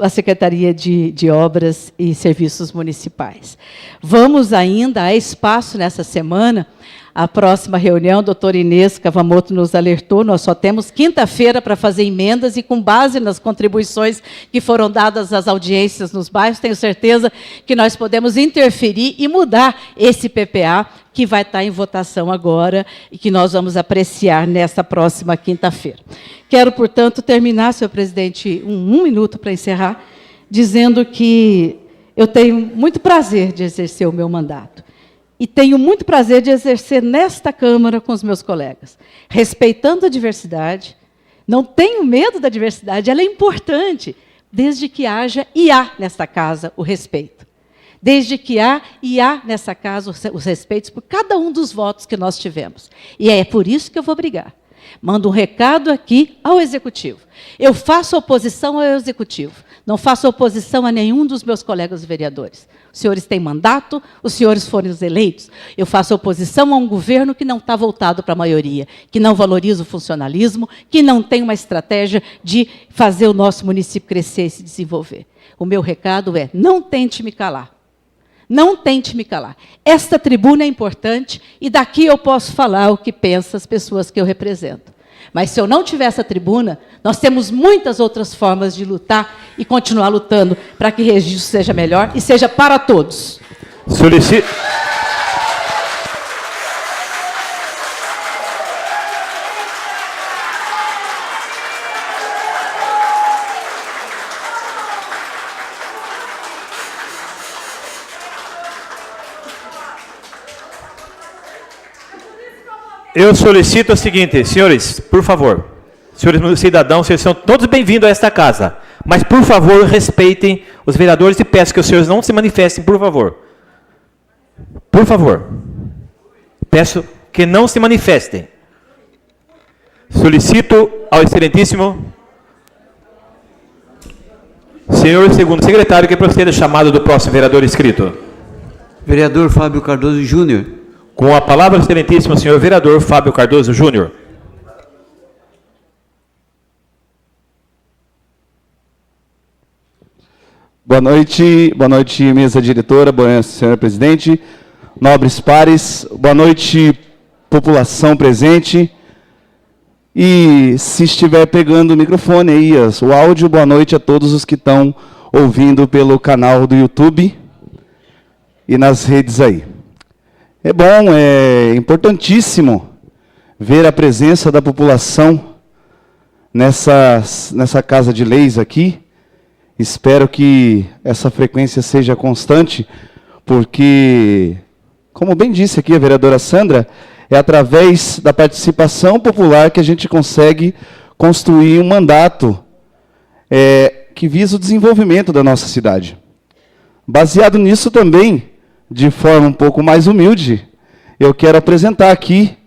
a Secretaria de Obras e Serviços Municipais. Vamos ainda, há espaço nessa semana, a próxima reunião, a doutora Inês Cavamoto nos alertou, nós só temos quinta-feira para fazer emendas e, com base nas contribuições que foram dadas às audiências nos bairros, tenho certeza que nós podemos interferir e mudar esse PPA, que vai estar em votação agora e que nós vamos apreciar nesta próxima quinta-feira. Quero, portanto, terminar, senhor presidente, um minuto para encerrar, dizendo que eu tenho muito prazer de exercer o meu mandato. E tenho muito prazer de exercer nesta Câmara com os meus colegas, respeitando a diversidade. Não tenho medo da diversidade, ela é importante, desde que haja e há nesta casa o respeito. Desde que há e há nessa casa os respeitos por cada um dos votos que nós tivemos. E é por isso que eu vou brigar. Mando um recado aqui ao Executivo. Eu faço oposição ao Executivo. Não faço oposição a nenhum dos meus colegas vereadores. Os senhores têm mandato, os senhores foram os eleitos. Eu faço oposição a um governo que não está voltado para a maioria, que não valoriza o funcionalismo, que não tem uma estratégia de fazer o nosso município crescer e se desenvolver. O meu recado é: não tente me calar. Não tente me calar. Esta tribuna é importante e daqui eu posso falar o que pensam as pessoas que eu represento. Mas se eu não tiver essa tribuna, nós temos muitas outras formas de lutar e continuar lutando para que Registro seja melhor e seja para todos. Solicito. Eu solicito o seguinte, senhores, por favor, senhores cidadãos, vocês são todos bem-vindos a esta casa, mas, por favor, respeitem os vereadores e peço que os senhores não se manifestem, por favor. Por favor. Peço que não se manifestem. Solicito ao excelentíssimo senhor segundo secretário que proceda a chamada do próximo vereador inscrito. Vereador Fábio Cardoso Júnior. Com a palavra, o excelentíssimo senhor vereador Fábio Cardoso Júnior. Boa noite, mesa diretora, boa noite, senhor presidente, nobres pares, boa noite, população presente. E se estiver pegando o microfone aí, o áudio, boa noite a todos os que estão ouvindo pelo canal do YouTube e nas redes aí. É bom, é importantíssimo ver a presença da população nessa casa de leis aqui. Espero que essa frequência seja constante, porque, como bem disse aqui a vereadora Sandra, é através da participação popular que a gente consegue construir um mandato que visa o desenvolvimento da nossa cidade. Baseado nisso também, de forma um pouco mais humilde, eu quero apresentar aqui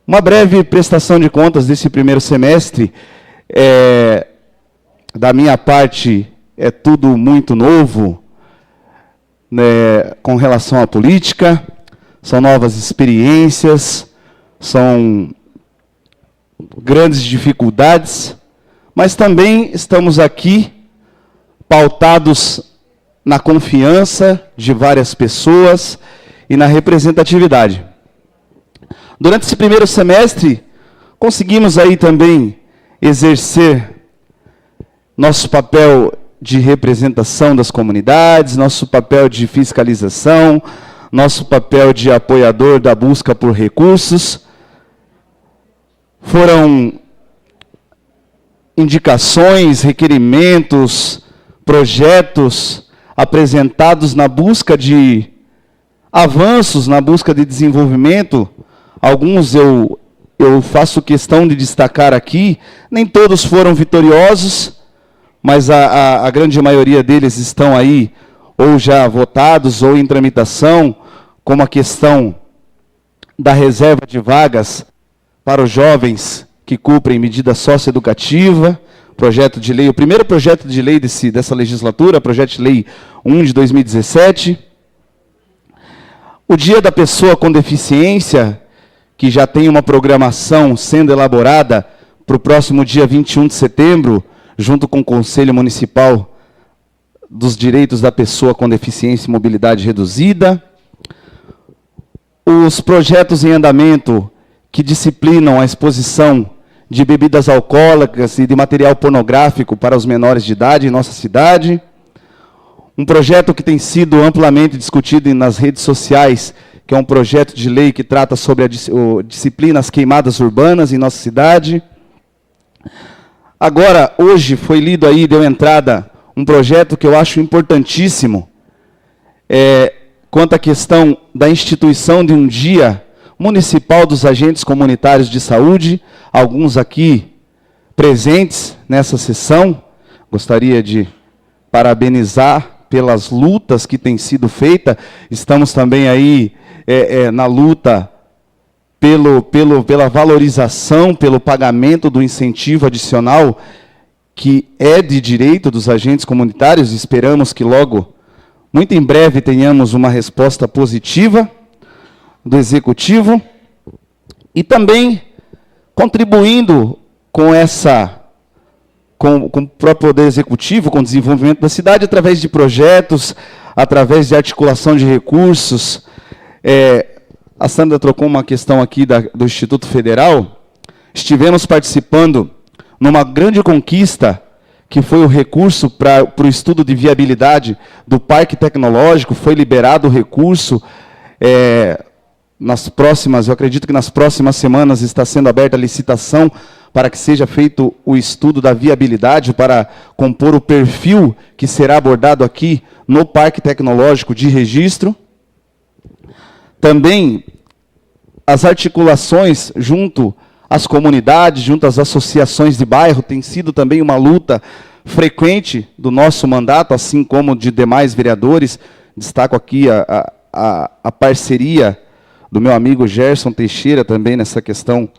uma breve prestação de contas desse primeiro semestre. Da minha parte, é tudo muito novo, né, com relação à política, são novas experiências, são grandes dificuldades, mas também estamos aqui pautados na confiança de várias pessoas e na representatividade. Durante esse primeiro semestre, conseguimos aí também exercer nosso papel de representação das comunidades, nosso papel de fiscalização, nosso papel de apoiador da busca por recursos. Foram indicações, requerimentos, projetos apresentados na busca de avanços, na busca de desenvolvimento. Alguns eu faço questão de destacar aqui, nem todos foram vitoriosos, mas a grande maioria deles estão aí, ou já votados, ou em tramitação, como a questão da reserva de vagas para os jovens que cumprem medida socioeducativa, projeto de lei, o primeiro projeto de lei dessa legislatura, projeto de lei 1 de 2017. O Dia da Pessoa com Deficiência, que já tem uma programação sendo elaborada para o próximo dia 21 de setembro, junto com o Conselho Municipal dos Direitos da Pessoa com Deficiência e Mobilidade Reduzida. Os projetos em andamento que disciplinam a exposição de bebidas alcoólicas e de material pornográfico para os menores de idade em nossa cidade. Um projeto que tem sido amplamente discutido nas redes sociais, que é um projeto de lei que trata sobre a disciplina as queimadas urbanas em nossa cidade. Agora, hoje, foi lido aí, deu entrada, um projeto que eu acho importantíssimo, quanto à questão da instituição de um dia municipal dos agentes comunitários de saúde, alguns aqui presentes nessa sessão. Gostaria de parabenizar pelas lutas que têm sido feitas. Estamos também aí na luta pela valorização, pelo pagamento do incentivo adicional, que é de direito dos agentes comunitários. Esperamos que logo, muito em breve, tenhamos uma resposta positiva do Executivo. E também contribuindo com o próprio Poder Executivo, com o desenvolvimento da cidade, através de projetos, através de articulação de recursos. A Sandra trocou uma questão aqui do Instituto Federal. Estivemos participando numa grande conquista, que foi o recurso para o estudo de viabilidade do Parque Tecnológico. Foi liberado o recurso. Eu acredito que nas próximas semanas está sendo aberta a licitação para que seja feito o estudo da viabilidade para compor o perfil que será abordado aqui no Parque Tecnológico de Registro. Também as articulações junto às comunidades, junto às associações de bairro, tem sido também uma luta frequente do nosso mandato, assim como de demais vereadores. Destaco aqui a parceria do meu amigo Gerson Teixeira também nessa questão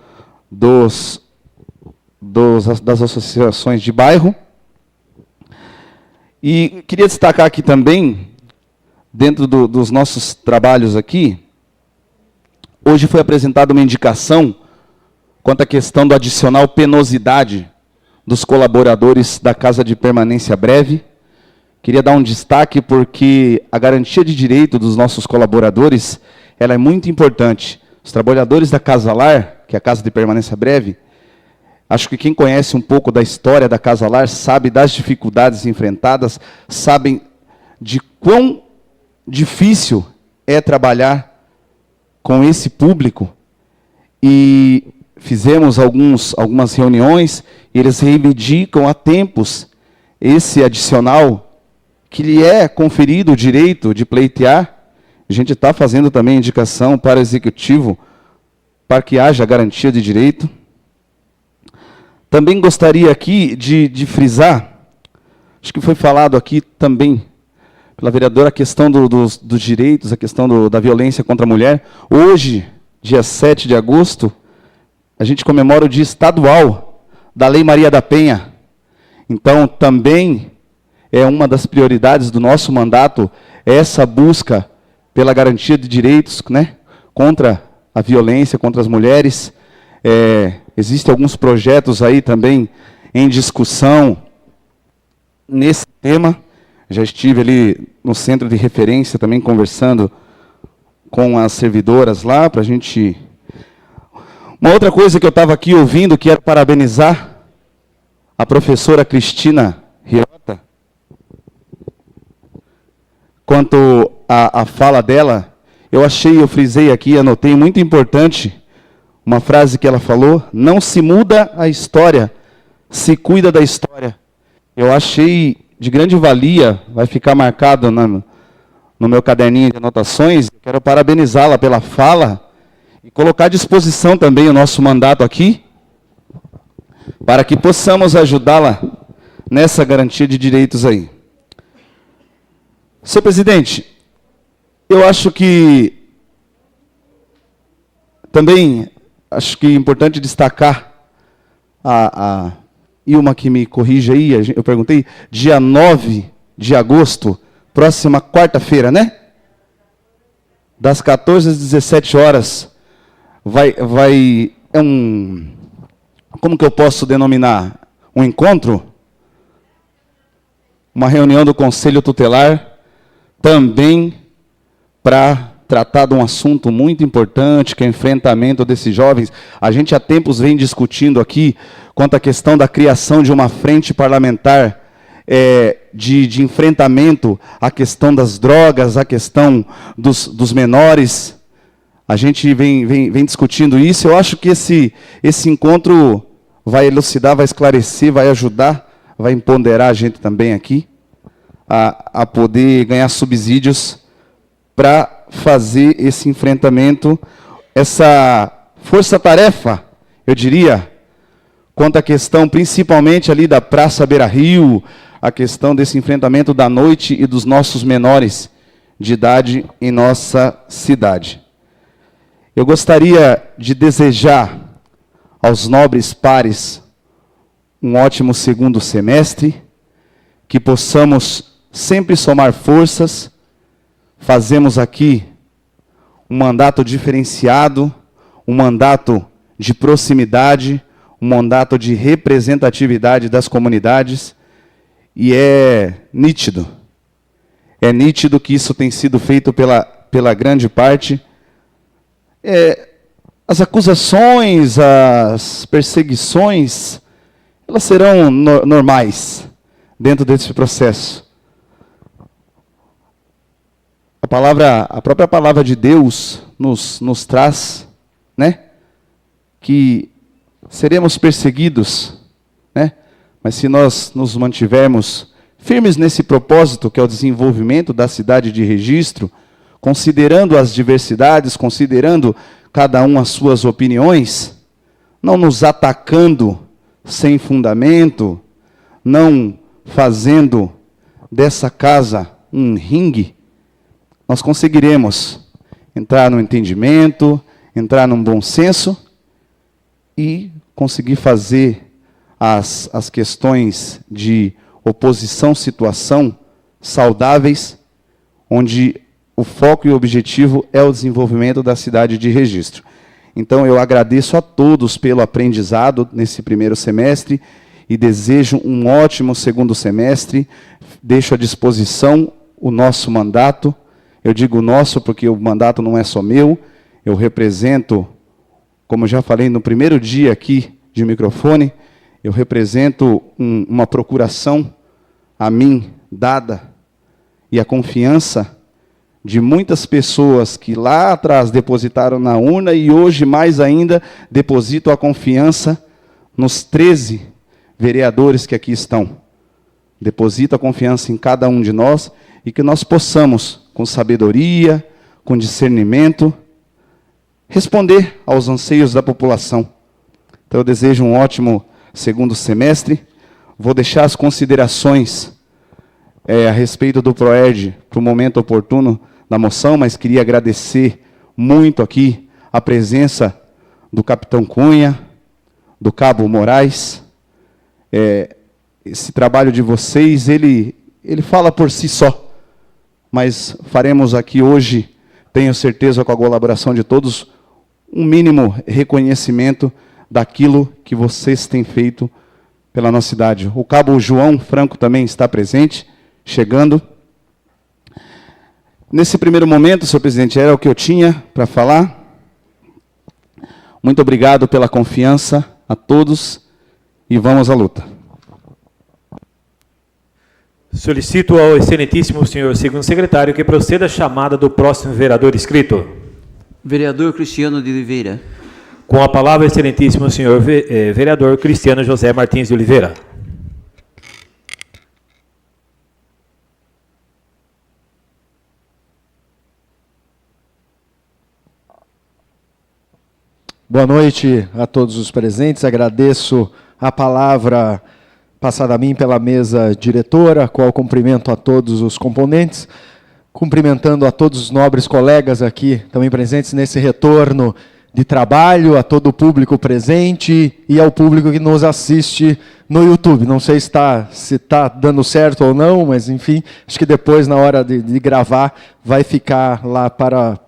das associações de bairro. E queria destacar aqui também, dentro dos nossos trabalhos aqui, hoje foi apresentada uma indicação quanto à questão do adicional penosidade dos colaboradores da Casa de Permanência Breve. Queria dar um destaque porque a garantia de direito dos nossos colaboradores, ela é muito importante. Os trabalhadores da Casa Lar, que é a Casa de Permanência Breve, acho que quem conhece um pouco da história da Casa Lar sabe das dificuldades enfrentadas, sabem de quão difícil é trabalhar com esse público. E fizemos algumas reuniões, e eles reivindicam há tempos esse adicional que lhe é conferido o direito de pleitear. A gente está fazendo também indicação para o Executivo para que haja garantia de direito. Também gostaria aqui de frisar, acho que foi falado aqui também pela vereadora, a questão dos direitos, a questão da violência contra a mulher. Hoje, dia 7 de agosto, a gente comemora o Dia Estadual da Lei Maria da Penha. Então, também é uma das prioridades do nosso mandato essa busca pela garantia de direitos, né, contra a violência contra as mulheres. Existem alguns projetos aí também em discussão nesse tema. Já estive ali no centro de referência também conversando com as servidoras lá, para a gente... Uma outra coisa que eu estava aqui ouvindo, que era parabenizar a professora Cristina Riota, quanto à fala dela, eu frisei aqui, anotei, muito importante, uma frase que ela falou: não se muda a história, se cuida da história. Eu achei de grande valia, vai ficar marcado no meu caderninho de anotações. Quero parabenizá-la pela fala e colocar à disposição também o nosso mandato aqui, para que possamos ajudá-la nessa garantia de direitos aí. Senhor presidente, eu acho que também acho que é importante destacar e uma que me corrige aí, eu perguntei, dia 9 de agosto, próxima quarta-feira, né? Das 14 às 17 horas, é como que eu posso denominar? Um encontro? Uma reunião do Conselho Tutelar, também para tratar de um assunto muito importante, que é o enfrentamento desses jovens. A gente há tempos vem discutindo aqui quanto à questão da criação de uma frente parlamentar de enfrentamento à questão das drogas, à questão dos menores. A gente vem discutindo isso. Eu acho que esse encontro vai elucidar, vai esclarecer, vai ajudar, vai empoderar a gente também aqui a poder ganhar subsídios para fazer esse enfrentamento, essa força-tarefa, eu diria, quanto à questão principalmente ali da Praça Beira-Rio, a questão desse enfrentamento da noite e dos nossos menores de idade em nossa cidade. Eu gostaria de desejar aos nobres pares um ótimo segundo semestre, que possamos sempre somar forças. Fazemos aqui um mandato diferenciado, um mandato de proximidade, um mandato de representatividade das comunidades, e é nítido que isso tem sido feito pela grande parte. As acusações, as perseguições, elas serão normais dentro desse processo. A própria palavra de Deus nos traz, né, que seremos perseguidos, né, mas se nós nos mantivermos firmes nesse propósito, que é o desenvolvimento da cidade de Registro, considerando as diversidades, considerando cada um as suas opiniões, não nos atacando sem fundamento, não fazendo dessa casa um ringue, nós conseguiremos entrar no entendimento, entrar num bom senso e conseguir fazer as questões de oposição-situação saudáveis, onde o foco e o objetivo é o desenvolvimento da cidade de Registro. Então, eu agradeço a todos pelo aprendizado nesse primeiro semestre e desejo um ótimo segundo semestre. Deixo à disposição o nosso mandato. Eu digo nosso porque o mandato não é só meu. Eu represento, como já falei no primeiro dia aqui de microfone, eu represento uma procuração a mim dada e a confiança de muitas pessoas que lá atrás depositaram na urna e hoje mais ainda depositam a confiança nos 13 vereadores que aqui estão. Deposito a confiança em cada um de nós e que nós possamos, com sabedoria, com discernimento, responder aos anseios da população. Então eu desejo um ótimo segundo semestre. Vou deixar as considerações a respeito do PROERD para o momento oportuno da moção, mas queria agradecer muito aqui a presença do capitão Cunha, do cabo Moraes. Esse trabalho de vocês, ele fala por si só, mas faremos aqui hoje, tenho certeza, com a colaboração de todos, um mínimo reconhecimento daquilo que vocês têm feito pela nossa cidade. O cabo João Franco também está presente, chegando. Nesse primeiro momento, senhor presidente, era o que eu tinha para falar. Muito obrigado pela confiança a todos e vamos à luta. Solicito ao excelentíssimo senhor segundo secretário que proceda a chamada do próximo vereador inscrito. Vereador Cristiano de Oliveira. Com a palavra, excelentíssimo senhor vereador Cristiano José Martins de Oliveira. Boa noite a todos os presentes. Agradeço a palavra passada a mim pela mesa diretora, qual cumprimento a todos os componentes, cumprimentando a todos os nobres colegas aqui também presentes nesse retorno de trabalho, a todo o público presente e ao público que nos assiste no YouTube. Não sei se está dando certo ou não, mas enfim, acho que depois, na hora de gravar, vai ficar lá para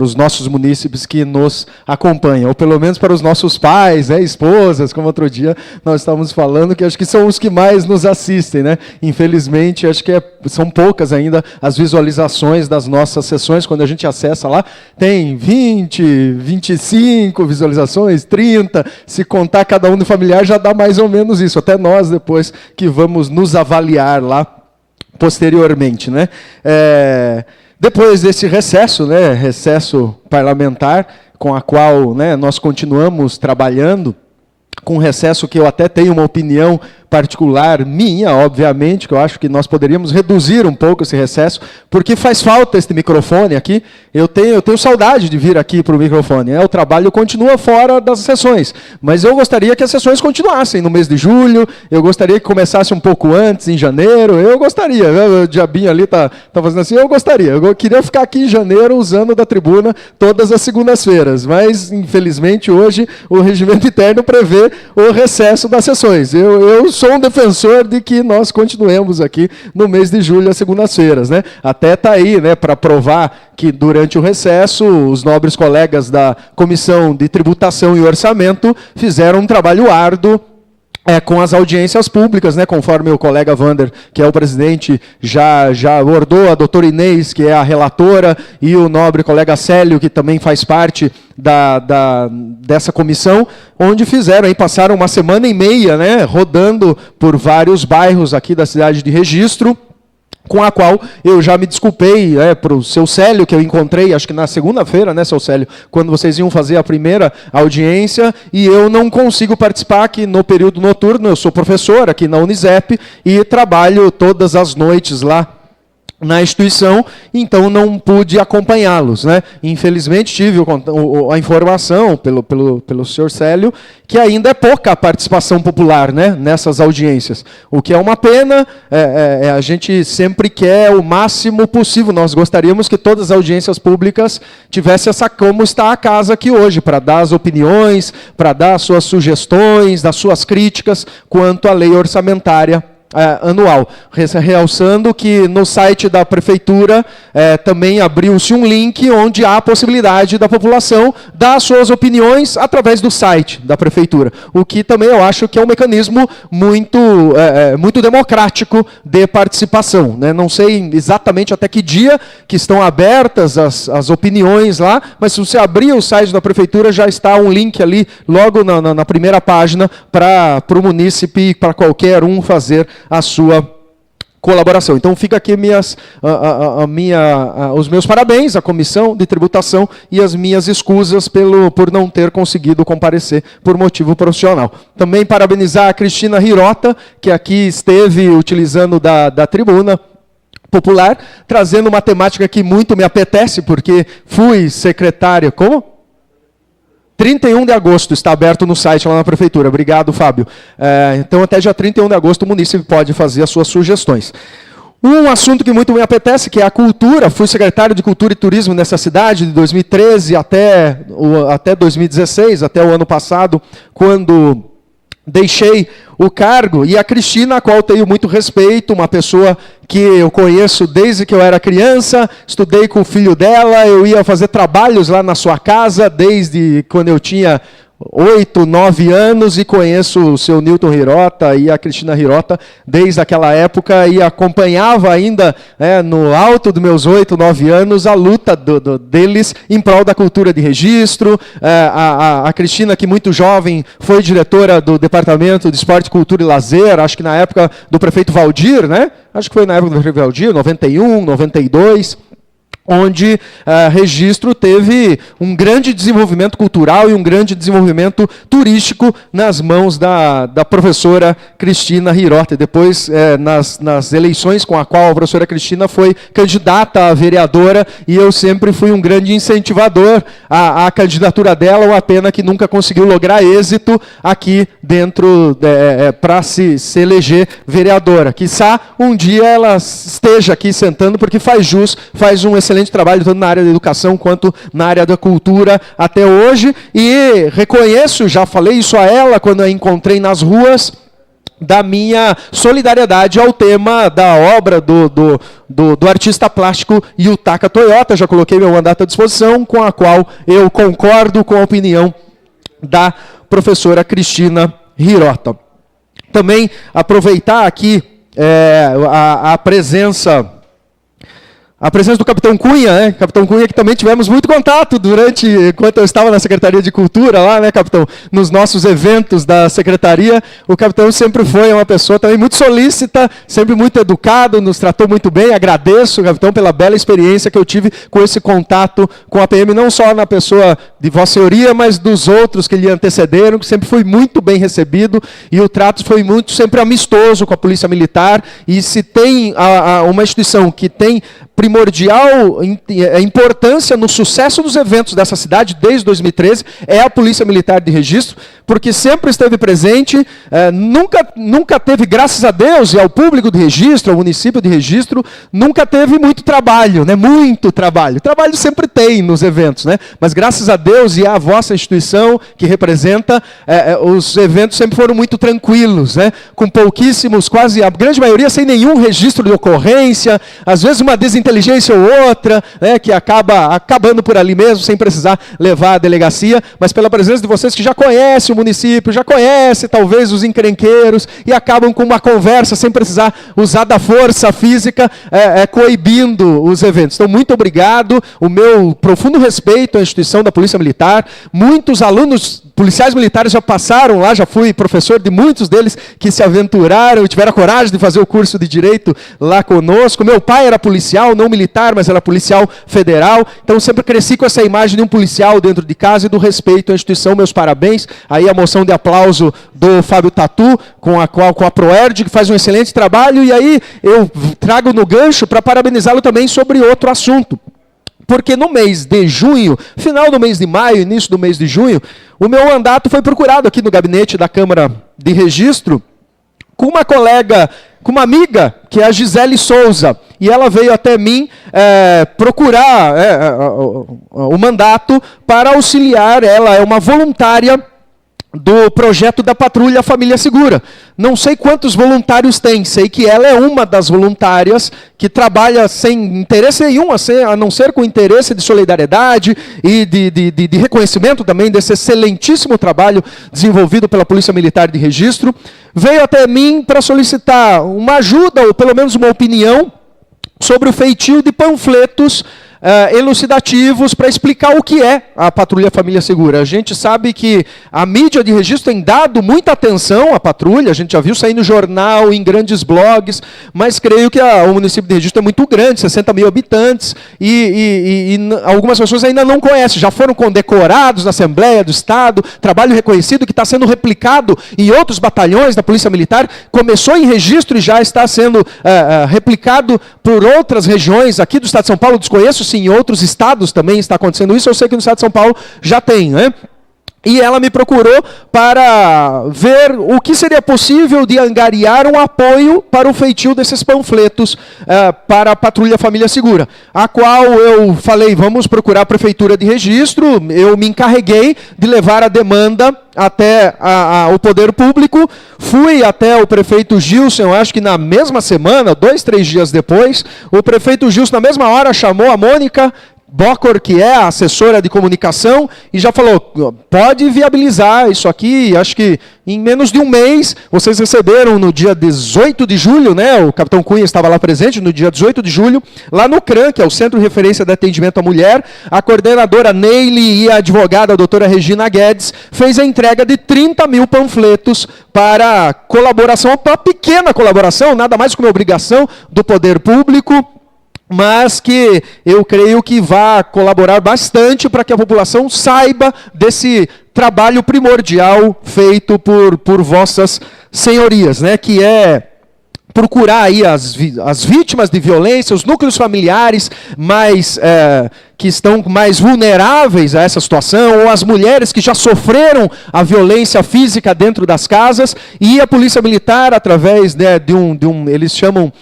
os nossos munícipes que nos acompanham, ou pelo menos para os nossos pais, esposas, como outro dia nós estávamos falando, que acho que são os que mais nos assistem, né? Infelizmente, acho que são poucas ainda as visualizações das nossas sessões. Quando a gente acessa lá, tem 20, 25 visualizações, 30, se contar cada um do familiar já dá mais ou menos isso, até nós depois que vamos nos avaliar lá posteriormente, né? Depois desse recesso, né, recesso parlamentar, com a qual, né, nós continuamos trabalhando, com recesso que eu até tenho uma opinião particular minha, obviamente, que eu acho que nós poderíamos reduzir um pouco esse recesso, porque faz falta este microfone aqui. Eu tenho saudade de vir aqui para o microfone. O trabalho continua fora das sessões, mas eu gostaria que as sessões continuassem no mês de julho, eu gostaria que começasse um pouco antes, em janeiro, eu gostaria. O diabinho ali está fazendo assim, eu gostaria. Eu queria ficar aqui em janeiro usando da tribuna todas as segundas-feiras, mas, infelizmente, hoje o regimento interno prevê o recesso das sessões. Eu sou um defensor de que nós continuemos aqui no mês de julho, às segundas-feiras, né? Até está aí, né, para provar que durante o recesso os nobres colegas da Comissão de Tributação e Orçamento fizeram um trabalho árduo com as audiências públicas, né, conforme o colega Vander, que é o presidente, já abordou, a doutora Inês, que é a relatora, e o nobre colega Célio, que também faz parte dessa comissão, onde passaram uma semana e meia, né, rodando por vários bairros aqui da cidade de Registro, com a qual eu já me desculpei para o seu Célio, que eu encontrei, acho que na segunda-feira, né, seu Célio, quando vocês iam fazer a primeira audiência, e eu não consigo participar aqui no período noturno. Eu sou professor aqui na Unisep e trabalho todas as noites lá na instituição, então não pude acompanhá-los, né? Infelizmente tive a informação pelo senhor Célio que ainda é pouca a participação popular, né, nessas audiências, o que é uma pena. A gente sempre quer o máximo possível. Nós gostaríamos que todas as audiências públicas tivessem como está a casa aqui hoje, para dar as opiniões, para dar as suas sugestões, das suas críticas quanto à lei orçamentária anual. Realçando que no site da Prefeitura também abriu-se um link onde há a possibilidade da população dar suas opiniões através do site da Prefeitura, o que também eu acho que é um mecanismo muito democrático de participação, né? Não sei exatamente até que dia que estão abertas as opiniões lá, mas se você abrir o site da Prefeitura, já está um link ali, logo na primeira página, para o munícipe, para qualquer um fazer a sua colaboração. Então fica aqui os meus parabéns à Comissão de Tributação e as minhas escusas por não ter conseguido comparecer por motivo profissional. Também parabenizar a Cristina Hirota, que aqui esteve utilizando da tribuna popular, trazendo uma temática que muito me apetece, porque fui secretário, 31 de agosto está aberto no site lá na Prefeitura. Obrigado, Fábio. Então, até dia 31 de agosto, o munícipe pode fazer as suas sugestões. Um assunto que muito me apetece, que é a cultura. Fui secretário de Cultura e Turismo nessa cidade de 2013 até 2016, até o ano passado, quando deixei o cargo, e a Cristina, a qual tenho muito respeito, uma pessoa que eu conheço desde que eu era criança, estudei com o filho dela, eu ia fazer trabalhos lá na sua casa, desde quando eu tinha 8, 9 anos e conheço o seu Newton Hirota e a Cristina Hirota desde aquela época e acompanhava ainda, no alto dos meus 8, 9 anos, a luta deles em prol da cultura de registro. A Cristina, que muito jovem, foi diretora do Departamento de Esporte, Cultura e Lazer, acho que na época do prefeito Valdir, né? Acho que foi na época do prefeito Valdir, 91, 92... onde registro teve um grande desenvolvimento cultural e um grande desenvolvimento turístico nas mãos da professora Cristina Hirota. Depois, nas eleições com a qual a professora Cristina foi candidata a vereadora, e eu sempre fui um grande incentivador à candidatura dela, uma pena que nunca conseguiu lograr êxito aqui dentro, para se eleger vereadora. Quiçá um dia ela esteja aqui sentando, porque faz um excelente trabalho tanto na área da educação quanto na área da cultura até hoje, e reconheço, já falei isso a ela quando a encontrei nas ruas, da minha solidariedade ao tema da obra do artista plástico Yutaka Toyota. Já coloquei meu mandato à disposição, com a qual eu concordo com a opinião da professora Cristina Hirota. Também aproveitar aqui a presença do Capitão Cunha, né? Capitão Cunha, que também tivemos muito contato enquanto eu estava na Secretaria de Cultura lá, né, Capitão? Nos nossos eventos da Secretaria, o Capitão sempre foi uma pessoa também muito solícita, sempre muito educado, nos tratou muito bem. Agradeço, Capitão, pela bela experiência que eu tive com esse contato com a PM, não só na pessoa de Vossa Senhoria, mas dos outros que lhe antecederam, que sempre foi muito bem recebido, e o trato foi sempre amistoso com a Polícia Militar. E se tem uma instituição que tem primordial importância no sucesso dos eventos dessa cidade desde 2013, é a Polícia Militar de Registro, porque sempre esteve presente, nunca teve, graças a Deus e ao público de registro, ao município de Registro, nunca teve muito trabalho, né? Muito trabalho. Trabalho sempre tem nos eventos, né? Mas graças a Deus e à vossa instituição que representa, os eventos sempre foram muito tranquilos, né? Com pouquíssimos, quase a grande maioria sem nenhum registro de ocorrência, às vezes uma desinteligência ou outra, né, que acaba acabando por ali mesmo, sem precisar levar à delegacia, mas pela presença de vocês que já conhecem o município, já conhecem talvez os encrenqueiros, e acabam com uma conversa sem precisar usar da força física, coibindo os eventos. Então, muito obrigado, o meu profundo respeito à instituição da Polícia Militar. Muitos alunos policiais militares já passaram lá, já fui professor de muitos deles que se aventuraram e tiveram a coragem de fazer o curso de Direito lá conosco. Meu pai era policial, não militar, mas era policial federal, então sempre cresci com essa imagem de um policial dentro de casa e do respeito à instituição. Meus parabéns. Aí a moção de aplauso do Fábio Tatu, com a Proerd, que faz um excelente trabalho, e aí eu trago no gancho para parabenizá-lo também sobre outro assunto. Porque no mês de junho, final do mês de maio, início do mês de junho, o meu mandato foi procurado aqui no gabinete da Câmara de Registro, com uma colega, com uma amiga, que é a Gisele Souza, e ela veio até mim procurar o mandato para auxiliar. Ela é uma voluntária do projeto da Patrulha Família Segura. Não sei quantos voluntários tem, sei que ela é uma das voluntárias que trabalha sem interesse nenhum, a não ser com interesse de solidariedade e de reconhecimento também desse excelentíssimo trabalho desenvolvido pela Polícia Militar de Registro. Veio até mim para solicitar uma ajuda, ou pelo menos uma opinião, sobre o feitio de panfletos elucidativos para explicar o que é a Patrulha Família Segura. A gente sabe que a mídia de registro tem dado muita atenção à patrulha, a gente já viu sair no jornal, em grandes blogs, mas creio que o município de Registro é muito grande, 60 mil habitantes, e algumas pessoas ainda não conhecem, já foram condecorados na Assembleia do Estado, trabalho reconhecido que está sendo replicado em outros batalhões da Polícia Militar, começou em Registro e já está sendo replicado por outras regiões aqui do Estado de São Paulo. Desconheço se em outros estados também está acontecendo isso, eu sei que no Estado de São Paulo já tem, né? E ela me procurou para ver o que seria possível de angariar um apoio para o feitio desses panfletos para a Patrulha Família Segura, a qual eu falei, vamos procurar a Prefeitura de Registro. Eu me encarreguei de levar a demanda até o poder público, fui até o prefeito Gilson, acho que na mesma semana, 2, 3 dias depois, o prefeito Gilson, na mesma hora, chamou a Mônica, Bocor, que é a assessora de comunicação, e já falou, pode viabilizar isso aqui, acho que em menos de um mês, vocês receberam no dia 18 de julho, né, o capitão Cunha estava lá presente, no dia 18 de julho, lá no CRAM, que é o Centro de Referência de Atendimento à Mulher, a coordenadora Neile e a advogada, a doutora Regina Guedes, fez a entrega de 30 mil panfletos para colaboração, para pequena colaboração, nada mais que uma obrigação do poder público, mas que eu creio que vai colaborar bastante para que a população saiba desse trabalho primordial feito por vossas senhorias, né, que é procurar aí as vítimas de violência, os núcleos familiares que estão mais vulneráveis a essa situação, ou as mulheres que já sofreram a violência física dentro das casas, e a Polícia Militar, através, né, eles chamam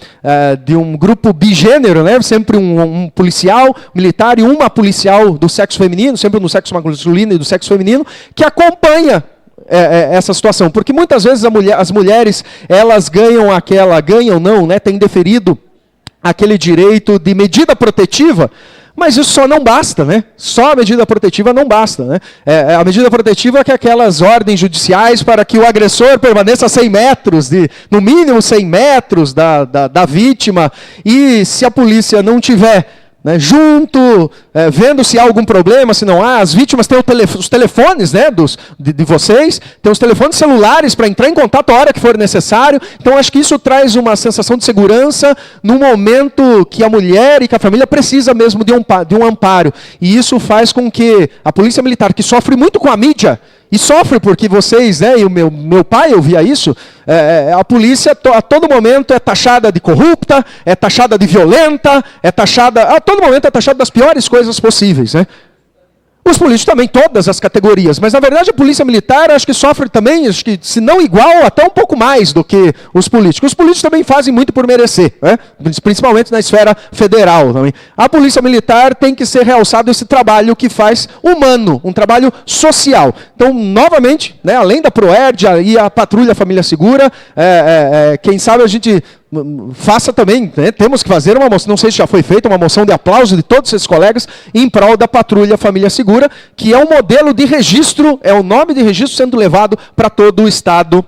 de um grupo bigênero, né, sempre um policial militar e uma policial do sexo feminino, sempre no sexo masculino e do sexo feminino, que acompanha essa situação, porque muitas vezes as mulheres, elas ganham não, né, têm deferido aquele direito de medida protetiva, mas isso só não basta, né? Só a medida protetiva não basta, né? A medida protetiva é que aquelas ordens judiciais para que o agressor permaneça a 100 metros, no mínimo 100 metros da vítima, e se a polícia não tiver, né, junto, vendo se há algum problema, se não há, as vítimas têm os telefones, né, de vocês, têm os telefones celulares para entrar em contato a hora que for necessário. Então, acho que isso traz uma sensação de segurança no momento que a mulher e que a família precisa mesmo de um amparo. E isso faz com que a Polícia Militar, que sofre muito com a mídia, e sofre porque vocês, né, e o meu pai ouvia isso, a polícia a todo momento é taxada de corrupta, é taxada de violenta, a todo momento é taxada das piores coisas possíveis, né? Os políticos também, todas as categorias, mas na verdade a Polícia Militar acho que sofre também, acho que se não igual, até um pouco mais do que os políticos. Os políticos também fazem muito por merecer, né? Principalmente na esfera federal também. A Polícia Militar tem que ser realçado esse trabalho que faz humano, um trabalho social. Então, novamente, né, além da Proerd e a Patrulha Família Segura, quem sabe a gente faça também, né, temos que fazer uma moção, não sei se já foi feita, uma moção de aplauso de todos esses colegas em prol da Patrulha Família Segura, que é um modelo de registro, é o nome de registro sendo levado para todo o estado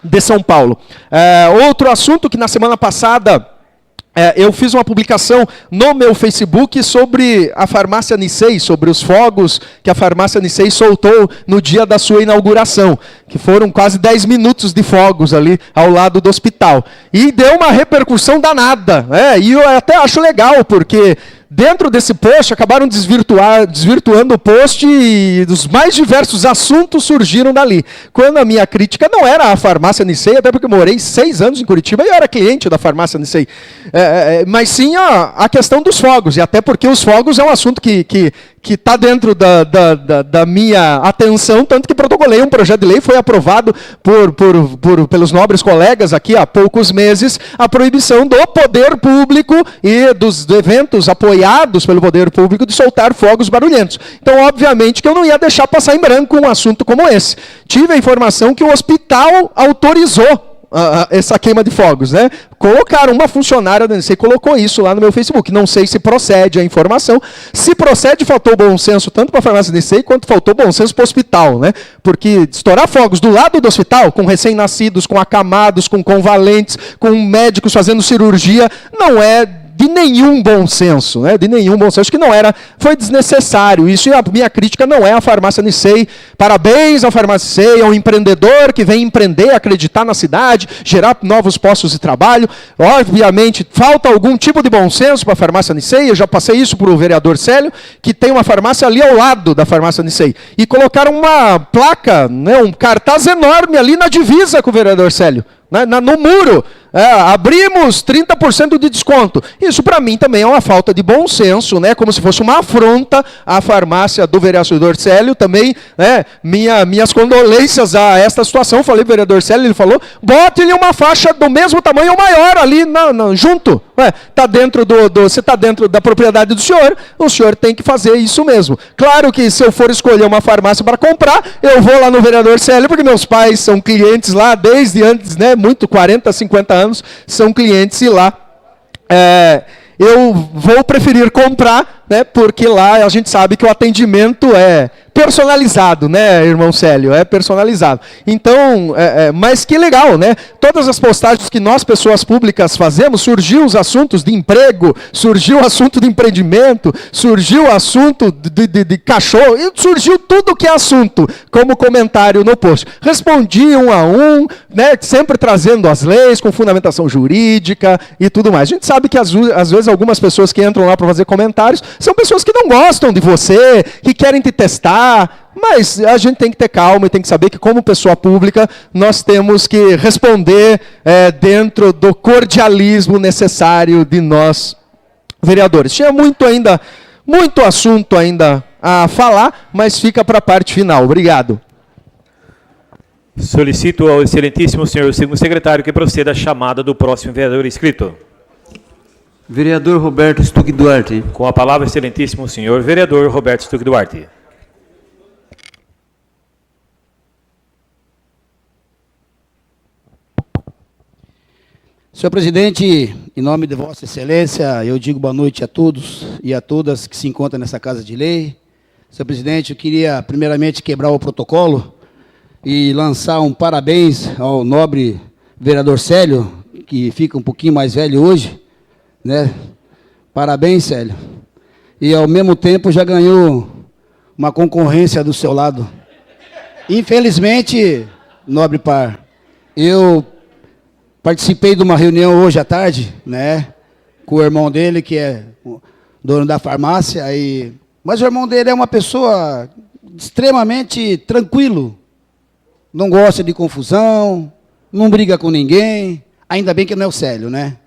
de São Paulo. Outro assunto que na semana passada eu fiz uma publicação no meu Facebook sobre a farmácia Nicei, sobre os fogos que a farmácia Nicei soltou no dia da sua inauguração, que foram quase 10 minutos de fogos ali ao lado do hospital. E deu uma repercussão danada, e eu até acho legal, porque dentro desse post, acabaram desvirtuando o post e os mais diversos assuntos surgiram dali. Quando a minha crítica não era a farmácia Nicei, até porque eu morei 6 anos em Curitiba e eu era cliente da farmácia Nicei, mas sim a questão dos fogos, e até porque os fogos é um assunto que está dentro da minha atenção, tanto que protocolei um projeto de lei, foi aprovado pelos nobres colegas aqui há poucos meses, a proibição do poder público e dos eventos apoiados pelo poder público de soltar fogos barulhentos. Então, obviamente, que eu não ia deixar passar em branco um assunto como esse. Tive a informação que o hospital autorizou essa queima de fogos, né? Colocaram uma funcionária da Nicei, colocou isso lá no meu Facebook. Não sei se procede a informação. Se procede, faltou bom senso tanto para a farmácia Nicei quanto faltou bom senso para o hospital, né? Porque estourar fogos do lado do hospital, com recém-nascidos, com acamados, com convalentes, com médicos fazendo cirurgia, não é de nenhum bom senso, né? De nenhum bom senso. Acho que não era, foi desnecessário isso, e a minha crítica não é a farmácia Nicei. Parabéns à farmácia Nicei, ao empreendedor que vem empreender, acreditar na cidade, gerar novos postos de trabalho. Obviamente, falta algum tipo de bom senso para a farmácia Nicei, eu já passei isso para o vereador Célio, que tem uma farmácia ali ao lado da farmácia Nicei. E colocaram uma placa, né, um cartaz enorme ali na divisa com o vereador Célio, no muro. Abrimos 30% de desconto. Isso para mim também é uma falta de bom senso, né? Como se fosse uma afronta à farmácia do vereador Célio. Também, né, minhas condolências a esta situação. Falei para o vereador Célio, ele falou, bote-lhe uma faixa do mesmo tamanho ou maior ali junto. Tá dentro você está dentro da propriedade do senhor, o senhor tem que fazer isso mesmo. Claro que se eu for escolher uma farmácia para comprar, eu vou lá no vereador Célio, porque meus pais são clientes lá desde antes, né, muito 40, 50 anos, são clientes, e lá eu vou preferir comprar né, porque lá a gente sabe que o atendimento é personalizado, né, irmão Célio? É personalizado. Então, mas que legal, né? Todas as postagens que nós, pessoas públicas, fazemos, surgiu os assuntos de emprego, surgiu o assunto de empreendimento, surgiu o assunto de cachorro, e surgiu tudo que é assunto, como comentário no post. Respondi um a um, né, sempre trazendo as leis, com fundamentação jurídica e tudo mais. A gente sabe que, às vezes, algumas pessoas que entram lá para fazer comentários são pessoas que não gostam de você, que querem te testar, mas a gente tem que ter calma e tem que saber que, como pessoa pública, nós temos que responder dentro do cordialismo necessário de nós, vereadores. Tinha muito assunto ainda a falar, mas fica para a parte final. Obrigado. Solicito ao excelentíssimo senhor segundo secretário que proceda à chamada do próximo vereador inscrito. Vereador Roberto Stuck Duarte. Com a palavra, excelentíssimo senhor vereador Roberto Stuck Duarte. Senhor presidente, em nome de Vossa Excelência, eu digo boa noite a todos e a todas que se encontram nessa Casa de Lei. Senhor presidente, eu queria primeiramente quebrar o protocolo e lançar um parabéns ao nobre vereador Célio, que fica um pouquinho mais velho hoje, né? Parabéns, Célio. E ao mesmo tempo já ganhou uma concorrência do seu lado. Infelizmente, nobre par, eu participei de uma reunião hoje à tarde, né, com o irmão dele, que é o dono da farmácia, mas o irmão dele é uma pessoa extremamente tranquilo, não gosta de confusão, não briga com ninguém, ainda bem que não é o Célio, né?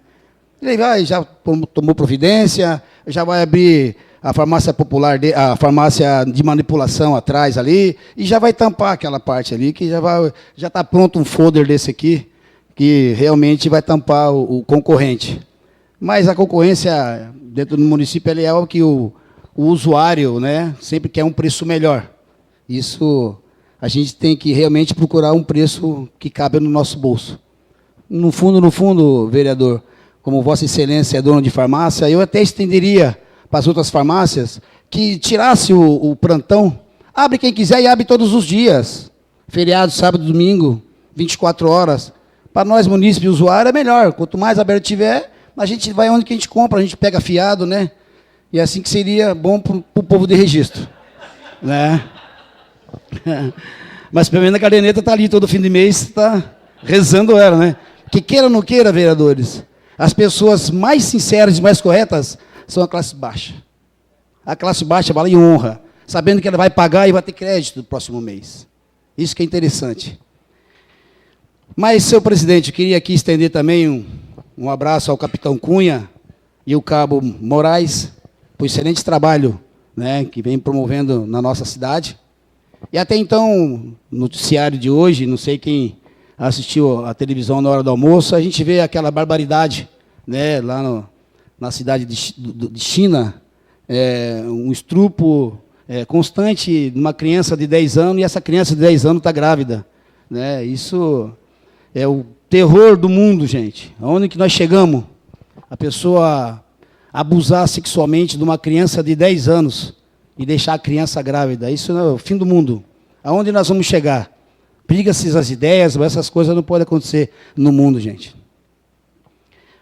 Ele já tomou providência, já vai abrir a farmácia popular, a farmácia de manipulação atrás ali, e já vai tampar aquela parte ali, que já está pronto um folder desse aqui, que realmente vai tampar o concorrente. Mas a concorrência dentro do município é algo que o usuário, né, sempre quer um preço melhor. Isso a gente tem que realmente procurar um preço que cabe no nosso bolso. No fundo, vereador, como Vossa Excelência é dono de farmácia, eu até estenderia para as outras farmácias que tirasse o plantão. Abre quem quiser e abre todos os dias. Feriado, sábado, domingo, 24 horas. Para nós, munícipes e usuário, é melhor. Quanto mais aberto tiver, a gente vai onde que a gente compra, a gente pega fiado, né? E é assim que seria bom para o povo de registro. Né? Mas pelo menos a caderneta está ali, todo fim de mês está rezando ela, né? Que queira ou não queira, vereadores, as pessoas mais sinceras e mais corretas são a classe baixa. A classe baixa vale em honra, sabendo que ela vai pagar e vai ter crédito no próximo mês. Isso que é interessante. Mas, senhor presidente, eu queria aqui estender também um abraço ao capitão Cunha e o cabo Moraes, por excelente trabalho, né, que vem promovendo na nossa cidade. E até então, no noticiário de hoje, não sei quem assistiu à televisão na hora do almoço, a gente vê aquela barbaridade, né, lá na cidade de China, um estupro constante de uma criança de 10 anos, e essa criança de 10 anos está grávida. Né? Isso é o terror do mundo, gente. Aonde que nós chegamos? A pessoa abusar sexualmente de uma criança de 10 anos e deixar a criança grávida. Isso é o fim do mundo. Aonde nós vamos chegar? Briga-se as ideias, mas essas coisas não podem acontecer no mundo, gente.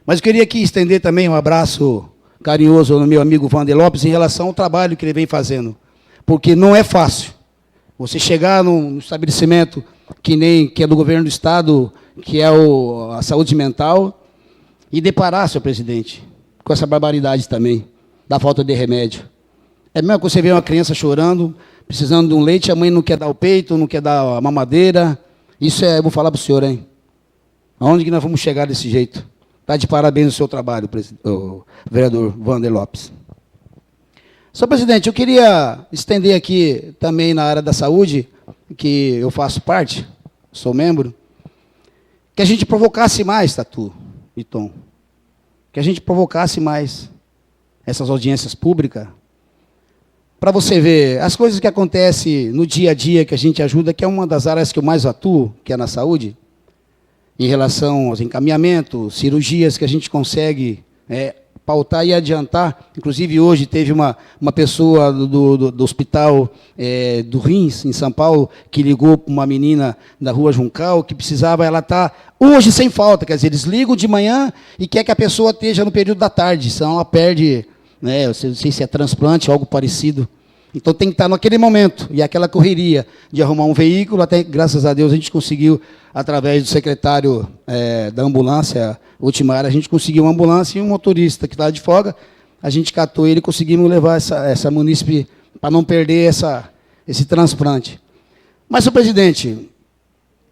Mas eu queria aqui estender também um abraço carinhoso ao meu amigo Vander Lopes em relação ao trabalho que ele vem fazendo. Porque não é fácil você chegar num estabelecimento que é do governo do Estado, que é a saúde mental, e deparar, senhor presidente, com essa barbaridade também, da falta de remédio. É mesmo que você vê uma criança chorando, precisando de um leite, a mãe não quer dar o peito, não quer dar a mamadeira. Isso eu vou falar para o senhor, hein? Aonde que nós vamos chegar desse jeito? Está de parabéns no seu trabalho, o vereador Vander Lopes. Senhor presidente, eu queria estender aqui também na área da saúde, que eu faço parte, sou membro, que a gente provocasse mais, Tatu e Tom, que a gente provocasse mais essas audiências públicas, para você ver as coisas que acontecem no dia a dia, que a gente ajuda, que é uma das áreas que eu mais atuo, que é na saúde, em relação aos encaminhamentos, cirurgias que a gente consegue pautar e adiantar. Inclusive, hoje teve uma pessoa do hospital do Rins, em São Paulo, que ligou para uma menina da Rua Juncal, que precisava, ela está hoje sem falta, quer dizer, eles ligam de manhã e quer que a pessoa esteja no período da tarde, senão ela perde, né, eu não sei se é transplante, algo parecido. Então tem que estar naquele momento, e aquela correria de arrumar um veículo, até graças a Deus a gente conseguiu, através do secretário da ambulância, Ultimar, a gente conseguiu uma ambulância e um motorista que estava de folga, a gente catou ele e conseguimos levar essa munícipe para não perder esse transplante. Mas, senhor presidente,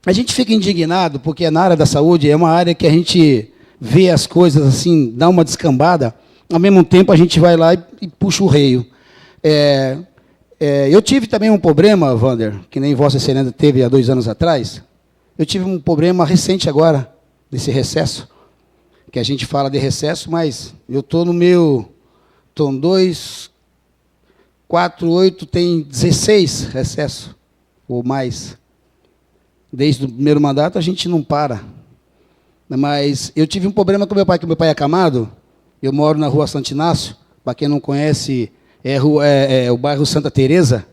a gente fica indignado, porque na área da saúde é uma área que a gente vê as coisas assim, dá uma descambada, ao mesmo tempo a gente vai lá e puxa o reio. Eu tive também um problema, Wander, que nem Vossa Excelência teve há 2 anos atrás. Eu tive um problema recente agora, desse recesso, que a gente fala de recesso, mas eu estou no meu... Estou 2, 4, 8, tem 16 recessos, ou mais. Desde o primeiro mandato a gente não para. Mas eu tive um problema com meu pai, que meu pai é acamado. Eu moro na Rua Santo Inácio, para quem não conhece... É o bairro Santa Teresa.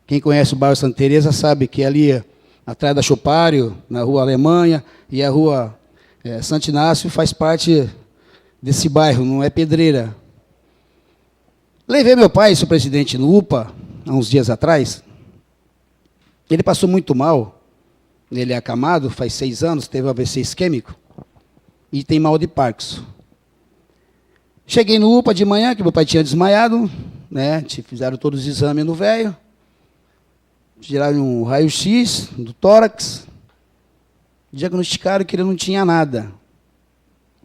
Quem conhece o bairro Santa Teresa sabe que ali, atrás da Chopário, na Rua Alemanha, e a Rua Santo Inácio faz parte desse bairro, não é pedreira. Levei meu pai, senhor presidente, no UPA, há uns dias atrás. Ele passou muito mal. Ele é acamado, faz 6 anos, teve um AVC isquêmico, e tem mal de Parkinson. Cheguei no UPA de manhã, que meu pai tinha desmaiado, né? Fizeram todos os exames no velho, tiraram um raio-x do tórax, diagnosticaram que ele não tinha nada.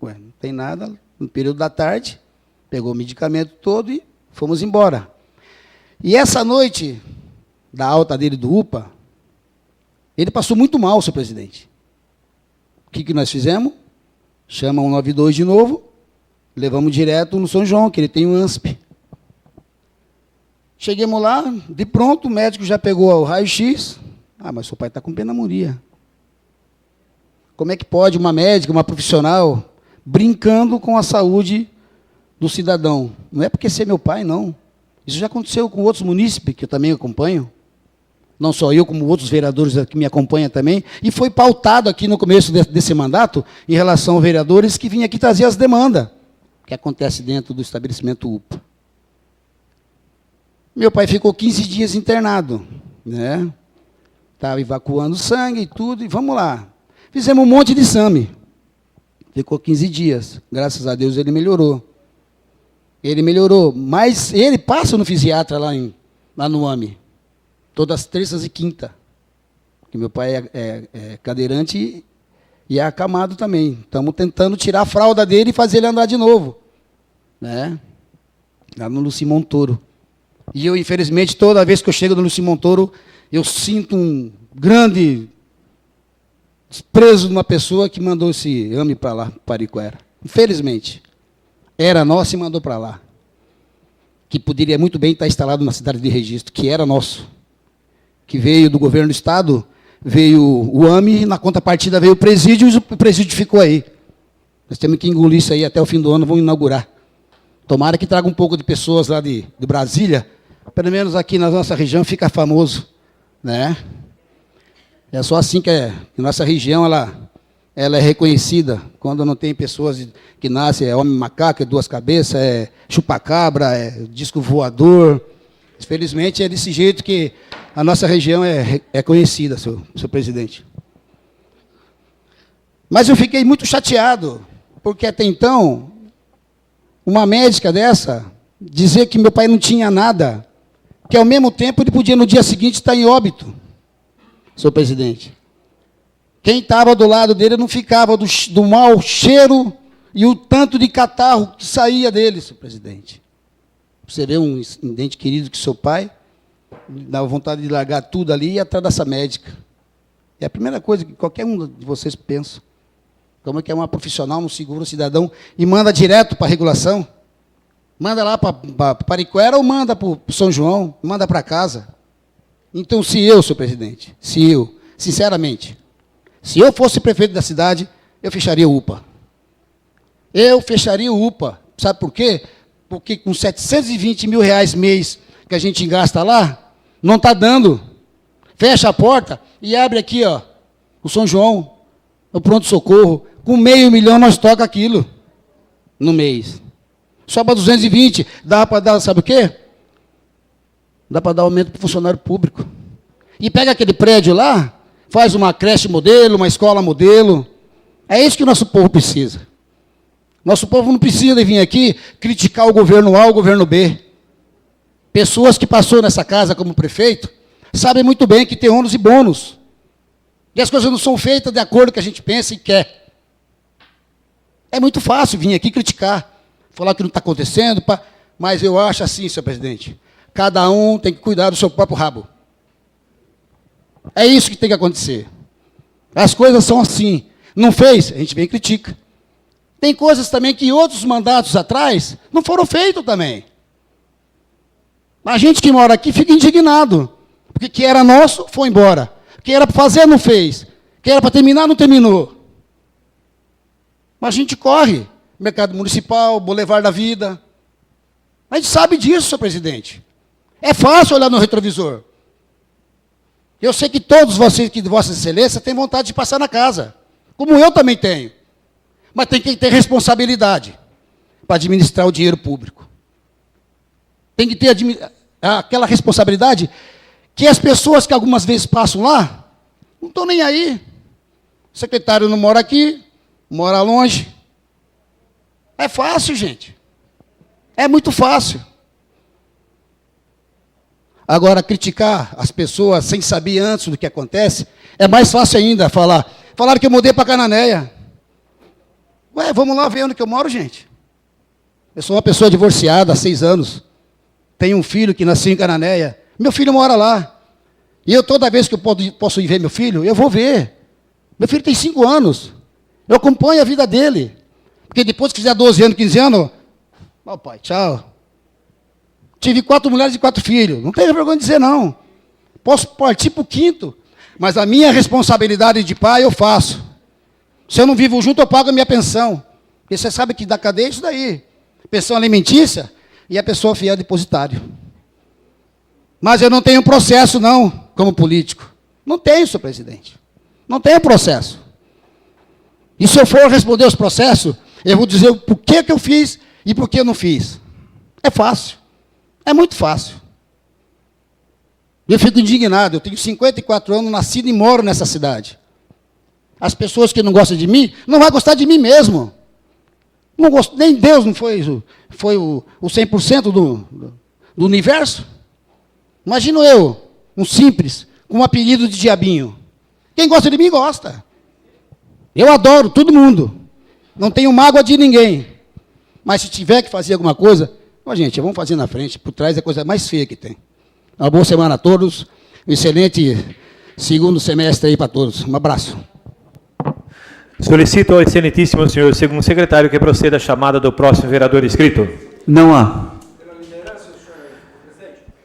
Ué, não tem nada. No período da tarde, pegou o medicamento todo e fomos embora. E essa noite, da alta dele do UPA, ele passou muito mal, senhor presidente. O que nós fizemos? Chama o 192 de novo, levamos direto no São João, que ele tem um ANSP. Chegamos lá, de pronto, o médico já pegou o raio-x. Ah, mas seu pai está com pneumonia. Como é que pode uma médica, uma profissional, brincando com a saúde do cidadão? Não é porque ser meu pai, não. Isso já aconteceu com outros munícipes, que eu também acompanho. Não só eu, como outros vereadores que me acompanham também. E foi pautado aqui no começo desse mandato, em relação aos vereadores que vinham aqui trazer as demandas que acontece dentro do estabelecimento UPA. Meu pai ficou 15 dias internado, né? Estava evacuando sangue e tudo, e vamos lá. Fizemos um monte de exame. Ficou 15 dias. Graças a Deus ele melhorou. Ele melhorou, mas ele passa no fisiatra lá no AME, todas as terças e quinta. Porque meu pai é cadeirante e é acamado também. Estamos tentando tirar a fralda dele e fazer ele andar de novo, né? Lá no Luci Montoro. E eu, infelizmente, toda vez que eu chego no Luci Montoro, eu sinto um grande desprezo de uma pessoa que mandou esse AME para lá, para Ariquara. Infelizmente. Era nosso e mandou para lá. Que poderia muito bem estar instalado na cidade de Registro, que era nosso. Que veio do governo do Estado, veio o AME, e na contrapartida veio o presídio, e o presídio ficou aí. Nós temos que engolir isso aí, até o fim do ano vamos inaugurar. Tomara que traga um pouco de pessoas lá de Brasília, pelo menos aqui na nossa região fica famoso, né? É só assim que nossa região ela é reconhecida, quando não tem pessoas que nascem, é homem macaco, é 2 cabeças, é chupacabra, é disco voador. Infelizmente é desse jeito que a nossa região é conhecida, senhor presidente. Mas eu fiquei muito chateado, porque até então, uma médica dessa, dizer que meu pai não tinha nada, que ao mesmo tempo ele podia no dia seguinte estar em óbito, senhor presidente. Quem estava do lado dele não ficava do mau cheiro e o tanto de catarro que saía dele, senhor presidente. Você vê um ente querido que seu pai, dá vontade de largar tudo ali e ir atrás dessa médica. É a primeira coisa que qualquer um de vocês pensa. Como é que é uma profissional, não segura o cidadão e manda direto para a regulação? Manda lá para Ariquara ou manda para o São João? Manda para casa. Então, se eu, senhor presidente, sinceramente, se eu fosse prefeito da cidade, eu fecharia o UPA. Eu fecharia o UPA, Sabe por quê? Porque com 720 mil reais mês que a gente gasta lá, não está dando. Fecha a porta e abre aqui, ó, o São João, o pronto-socorro. Com R$500 mil nós toca aquilo no mês. Só para 220, dá para dar, sabe o quê? Dá para dar aumento para o funcionário público. E pega aquele prédio lá, faz uma creche modelo, uma escola modelo. É isso que o nosso povo precisa. Nosso povo não precisa de vir aqui criticar o governo A ou o governo B. Pessoas que passou nessa casa como prefeito sabem muito bem que tem ônus e bônus. E as coisas não são feitas de acordo com o que a gente pensa e quer. É muito fácil vir aqui criticar, falar que não está acontecendo, mas eu acho assim, senhor presidente, cada um tem que cuidar do seu próprio rabo. É isso que tem que acontecer. As coisas são assim. Não fez, a gente vem e critica. Tem coisas também que outros mandatos atrás não foram feitos também. A gente que mora aqui fica indignado, porque que era nosso, foi embora. Que era para fazer, não fez. Que era para terminar, não terminou. Mas a gente corre. Mercado municipal, Boulevard da Vida. A gente sabe disso, senhor presidente. É fácil olhar no retrovisor. Eu sei que todos vocês, que de Vossa Excelência, têm vontade de passar na casa. Como eu também tenho. Mas tem que ter responsabilidade para administrar o dinheiro público. Tem que ter aquela responsabilidade que as pessoas que algumas vezes passam lá, não estão nem aí. O secretário não mora aqui, mora longe. É fácil, gente. É muito fácil. Agora, criticar as pessoas sem saber antes do que acontece, é mais fácil ainda falar. Falaram que eu mudei para Cananéia. Ué, vamos lá ver onde que eu moro, gente. Eu sou uma pessoa divorciada há 6 anos. Tenho um filho que nasceu em Cananéia. Meu filho mora lá. E eu, toda vez que eu posso ir ver meu filho, eu vou ver. Meu filho tem 5 anos. Eu acompanho a vida dele. Porque depois que fizer 12 anos, 15 anos, ó, pai, tchau. Tive 4 mulheres e 4 filhos. Não tenho vergonha de dizer, não. Posso partir para o 5º. Mas a minha responsabilidade de pai eu faço. Se eu não vivo junto, eu pago a minha pensão. Porque você sabe que da cadeia é isso daí. Pensão alimentícia e a pessoa fiel depositário. Mas eu não tenho processo, não, como político. Não tenho, senhor presidente. Não tenho processo. E se eu for responder os processos, eu vou dizer o porquê que eu fiz e por que eu não fiz. É fácil. É muito fácil. Eu fico indignado. Eu tenho 54 anos, nascido e moro nessa cidade. As pessoas que não gostam de mim, não vão gostar de mim mesmo. Não gosto, nem Deus não foi o 100% do universo. Imagino eu, um simples, com um apelido de diabinho. Quem gosta de mim, gosta. Eu adoro todo mundo. Não tenho mágoa de ninguém. Mas se tiver que fazer alguma coisa, gente, vamos fazer na frente. Por trás é a coisa mais feia que tem. Uma boa semana a todos. Um excelente segundo semestre aí para todos. Um abraço. Solicito ao excelentíssimo senhor segundo secretário que proceda a chamada do próximo vereador inscrito. Não há.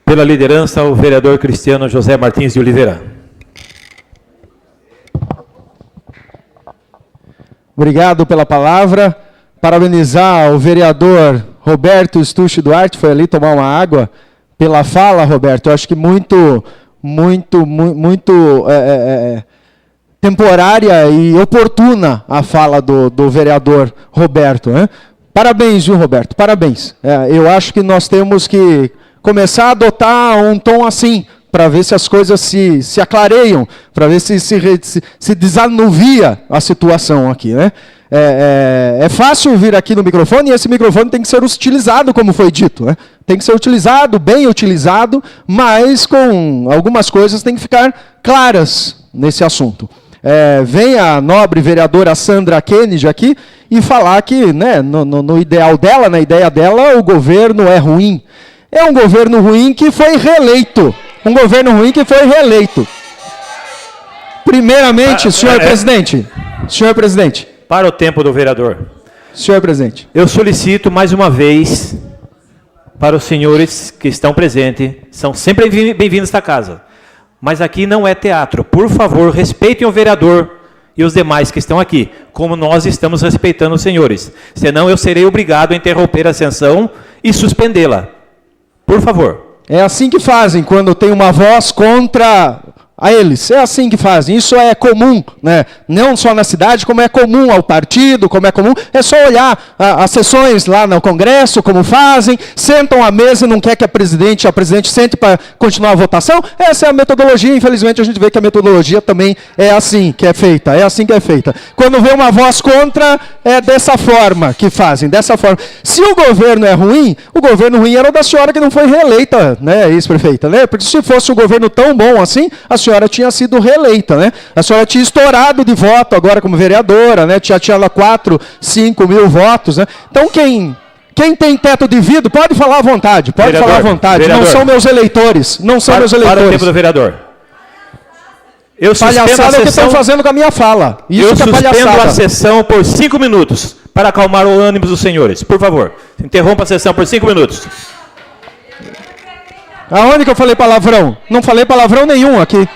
Pela liderança, o vereador Cristiano José Martins de Oliveira. Obrigado pela palavra. Parabenizar o vereador Roberto Stucci Duarte, foi ali tomar uma água, pela fala, Roberto. Eu acho que muito temporária e oportuna a fala do vereador Roberto, né? Parabéns, viu, Roberto? Parabéns. Eu acho que nós temos que começar a adotar um tom assim, para ver se as coisas se aclareiam, para ver se desanuvia a situação aqui, né? É fácil vir aqui no microfone e esse microfone tem que ser utilizado, como foi dito, né? Tem que ser utilizado, bem utilizado, mas com algumas coisas tem que ficar claras nesse assunto. Vem a nobre vereadora Sandra Kennedy aqui e falar que, né, no ideal dela, na ideia dela, o governo é ruim. É um governo ruim que foi reeleito. Um governo ruim que foi reeleito. Primeiramente, senhor presidente. Senhor presidente. Para o tempo do vereador. Senhor presidente. Eu solicito mais uma vez para os senhores que estão presentes, são sempre bem-vindos a esta casa. Mas aqui não é teatro. Por favor, respeitem o vereador e os demais que estão aqui, como nós estamos respeitando os senhores. Senão eu serei obrigado a interromper a sessão e suspendê-la. Por favor. É assim que fazem quando tem uma voz contra a eles. É assim que fazem. Isso é comum, né? Não só na cidade, como é comum ao partido, como é comum. É só olhar as sessões lá no Congresso, como fazem, sentam à mesa e não quer que a presidente sente para continuar a votação. Essa é a metodologia. Infelizmente, a gente vê que a metodologia também é assim que é feita. É assim que é feita. Quando vê uma voz contra, é dessa forma que fazem, dessa forma. Se o governo é ruim, o governo ruim era o da senhora que não foi reeleita, né, ex-prefeita, né? Porque se fosse um governo tão bom assim, a senhora tinha sido reeleita, né? A senhora tinha estourado de voto agora como vereadora, né? Tinha lá 4, 5 mil votos, né? Então quem tem teto de vidro, pode falar à vontade, pode falar à vontade. Vereador. Não são meus eleitores, não são meus eleitores. Para o tempo do vereador. Palhaçada é o que estão fazendo com a minha fala. Isso eu que é palhaçada. suspendo a sessão por 5 minutos para acalmar o ânimo dos senhores. Por favor, interrompa a sessão por 5 minutos. Aonde que eu falei palavrão? Não falei palavrão nenhum aqui.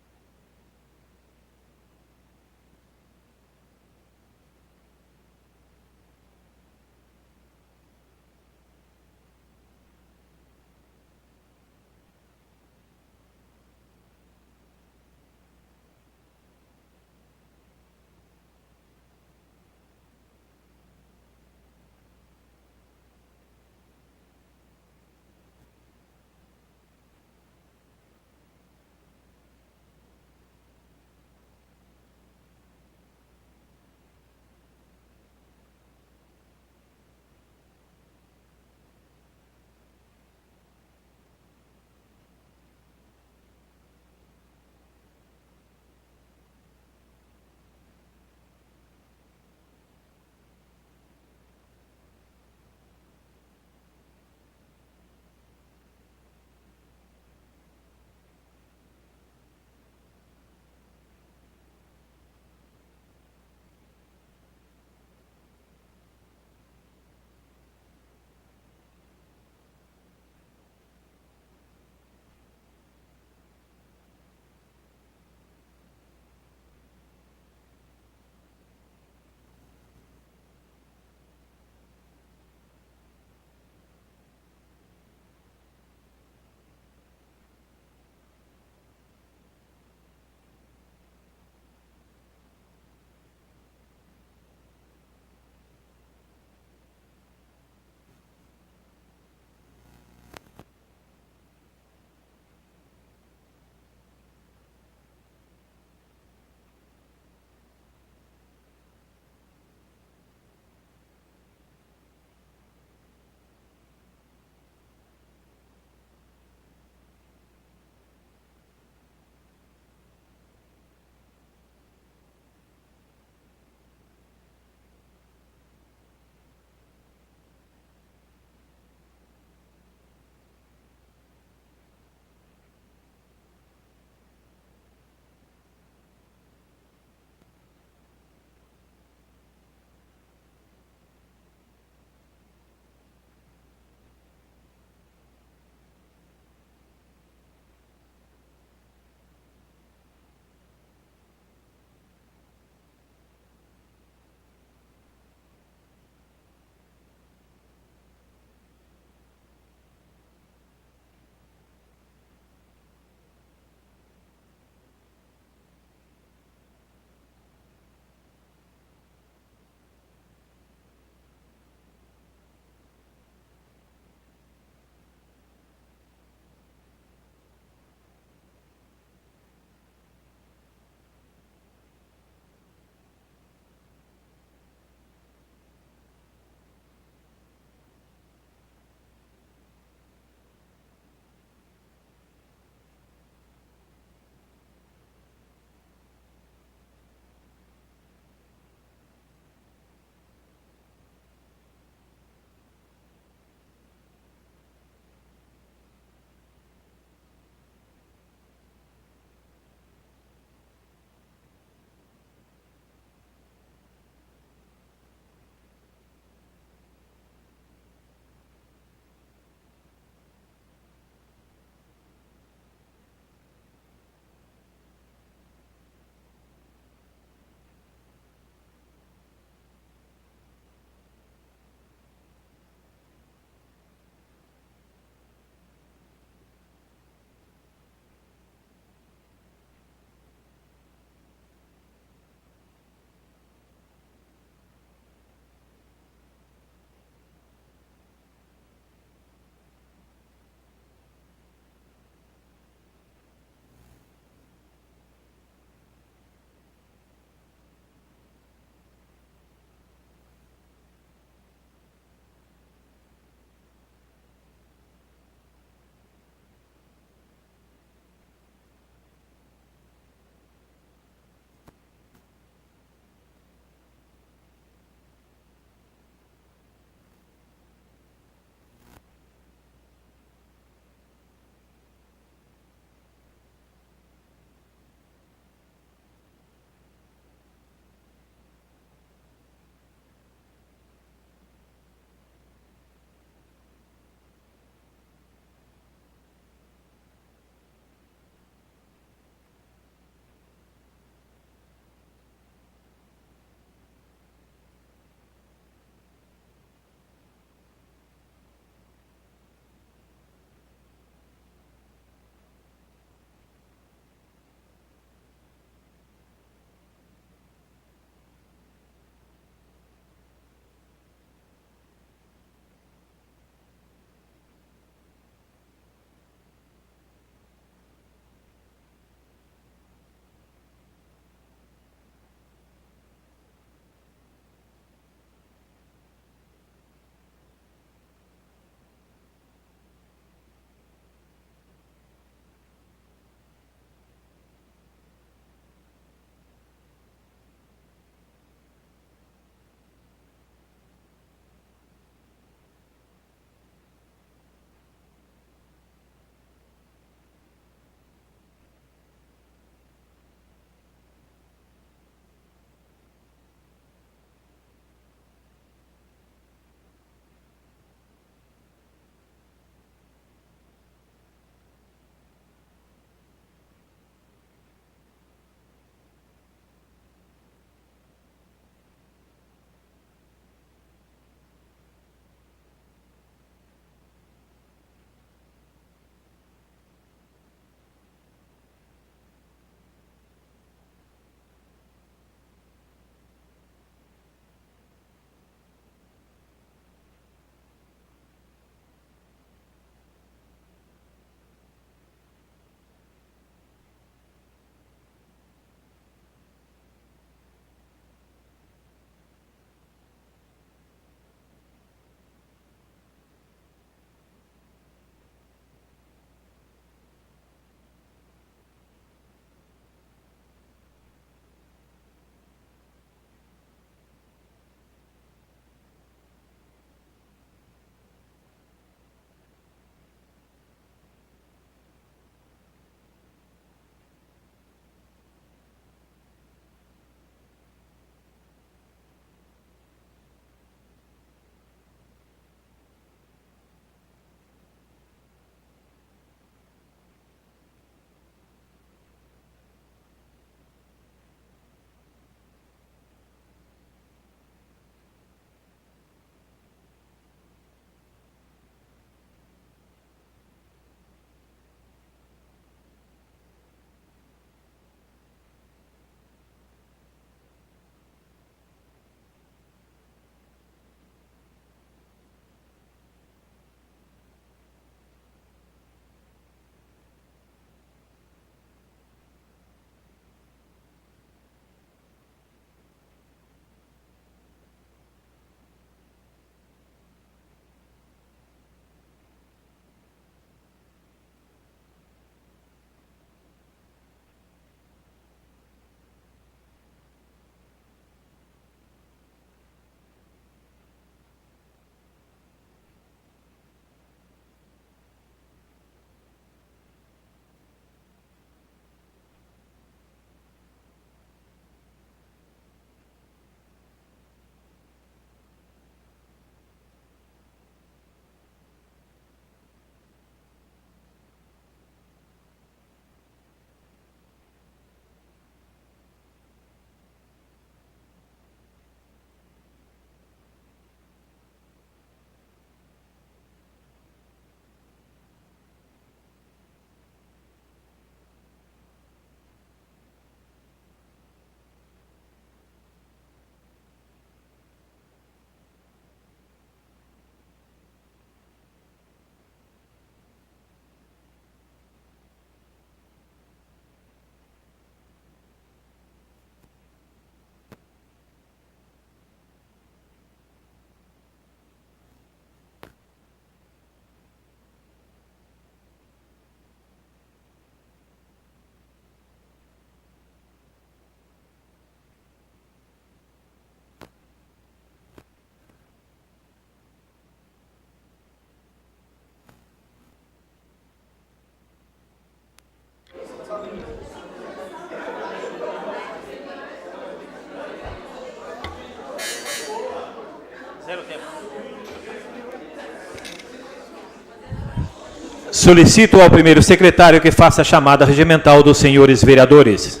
Solicito ao primeiro secretário que faça a chamada regimental dos senhores vereadores.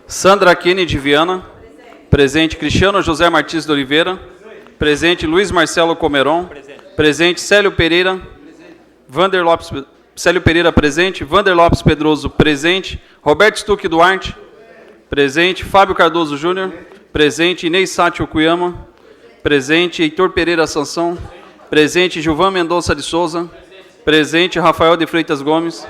Sandra Kennedy Viana. Presente. Cristiano José Martins de Oliveira. Presente. Luiz Marcelo Comeron. Presente. Célio Pereira. Vander Lopes. Célio Pereira presente. Vander Lopes Pedroso presente. Roberto Stuck Duarte. Presente. Fábio Cardoso Júnior. Presente. Inês Sátio Cuyama. Presente. Heitor Pereira Sansão. Presente. Gilvan Mendonça de Souza. Presente. Rafael de Freitas Gomes.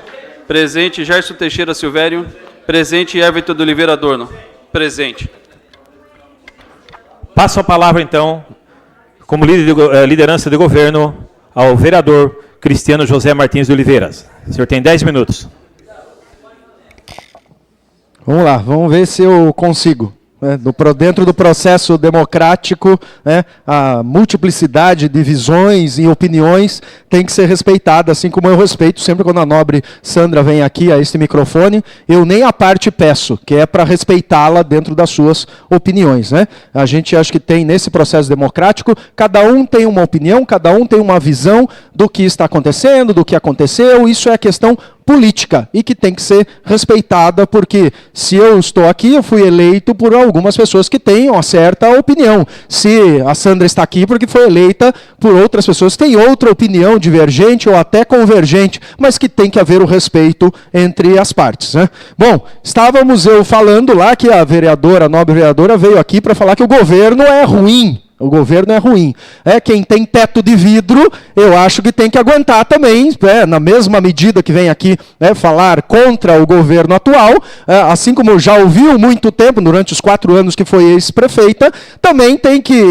Presente. Gerson Teixeira Silvério. Presente. Everton de Oliveira Adorno. Presente. Passo a palavra, então, como liderança de governo, ao vereador Cristiano José Martins de Oliveira. O senhor tem 10 minutos. Vamos lá, vamos ver se eu consigo. Dentro do processo democrático, a multiplicidade de visões e opiniões tem que ser respeitada, assim como eu respeito sempre quando a nobre Sandra vem aqui a este microfone, eu nem a parte peço, que é para respeitá-la dentro das suas opiniões. A gente acha que tem nesse processo democrático, cada um tem uma opinião, cada um tem uma visão do que está acontecendo, do que aconteceu, isso é questão política e que tem que ser respeitada, porque se eu estou aqui, eu fui eleito por algumas pessoas que têm uma certa opinião. Se a Sandra está aqui, porque foi eleita por outras pessoas que têm outra opinião divergente ou até convergente, mas que tem que haver o respeito entre as partes. Bom, estávamos falando lá que a vereadora, a nobre vereadora, veio aqui para falar que o governo é ruim. O governo é ruim. Quem tem teto de vidro, eu acho que tem que aguentar também, na mesma medida que vem aqui falar contra o governo atual, assim como já ouviu muito tempo, durante os 4 anos que foi ex-prefeita, também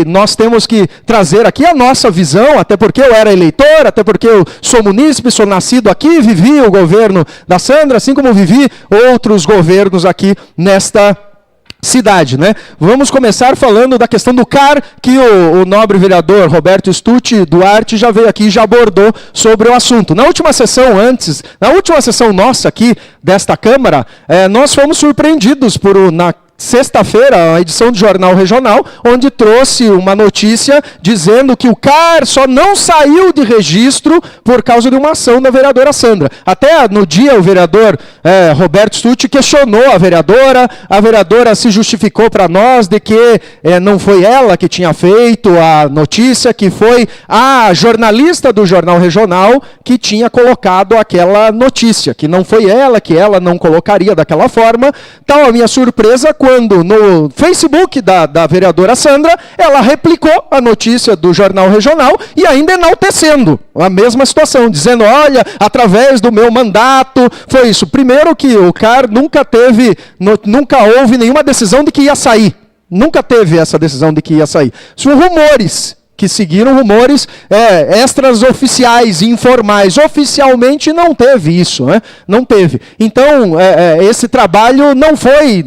nós temos que trazer aqui a nossa visão, até porque eu era eleitor, até porque eu sou munícipe, sou nascido aqui, vivi o governo da Sandra, assim como vivi outros governos aqui nesta cidade. Vamos começar falando da questão do CAR, que o nobre vereador Roberto Stuck Duarte já veio aqui e já abordou sobre o assunto. Na última sessão nossa aqui desta Câmara, nós fomos surpreendidos na sexta-feira, a edição do Jornal Regional, onde trouxe uma notícia dizendo que o CAR só não saiu de registro por causa de uma ação da vereadora Sandra. Até no dia o vereador Roberto Stuck questionou a vereadora se justificou para nós de que não foi ela que tinha feito a notícia, que foi a jornalista do Jornal Regional que tinha colocado aquela notícia, que não foi ela, que ela não colocaria daquela forma. Tal a minha surpresa quando no Facebook da vereadora Sandra, ela replicou a notícia do Jornal Regional e ainda enaltecendo a mesma situação, dizendo, olha, através do meu mandato, foi isso. Primeiro que o CAR nunca houve nenhuma decisão de que ia sair. Nunca teve essa decisão de que ia sair. São rumores que seguiram rumores extras oficiais e informais. Oficialmente não teve isso, não teve. Então, esse trabalho não foi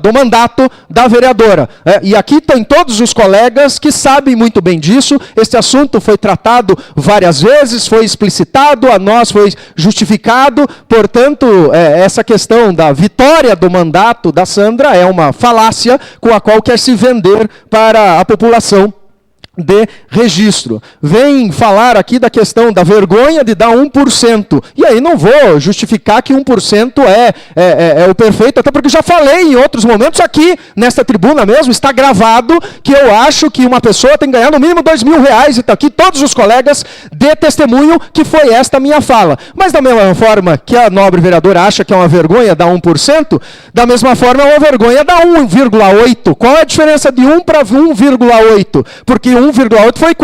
do mandato da vereadora. E aqui tem todos os colegas que sabem muito bem disso. Este assunto foi tratado várias vezes, foi explicitado, a nós foi justificado. Portanto, essa questão da vitória do mandato da Sandra é uma falácia com a qual quer se vender para a população de registro. Vem falar aqui da questão da vergonha de dar 1%. E aí não vou justificar que 1% é o perfeito, até porque já falei em outros momentos aqui, nesta tribuna mesmo, está gravado, que eu acho que uma pessoa tem que ganhar no mínimo R$2.000, e está aqui todos os colegas de testemunho que foi esta minha fala. Mas da mesma forma que a nobre vereadora acha que é uma vergonha dar 1%, da mesma forma é uma vergonha dar 1,8%. Qual é a diferença de 1 para 1,8%? Porque 1,8 foi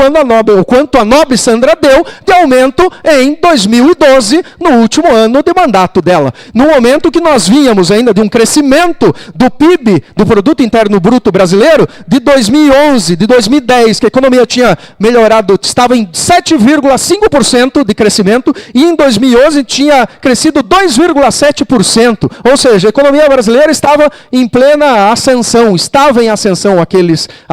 quanto a nobre Sandra deu de aumento em 2012, no último ano de mandato dela. No momento que nós vínhamos ainda de um crescimento do PIB, do Produto Interno Bruto Brasileiro, de 2011, de 2010, que a economia tinha melhorado, estava em 7,5% de crescimento, e em 2011 tinha crescido 2,7%. Ou seja, a economia brasileira estava em plena ascensão, estava em ascensão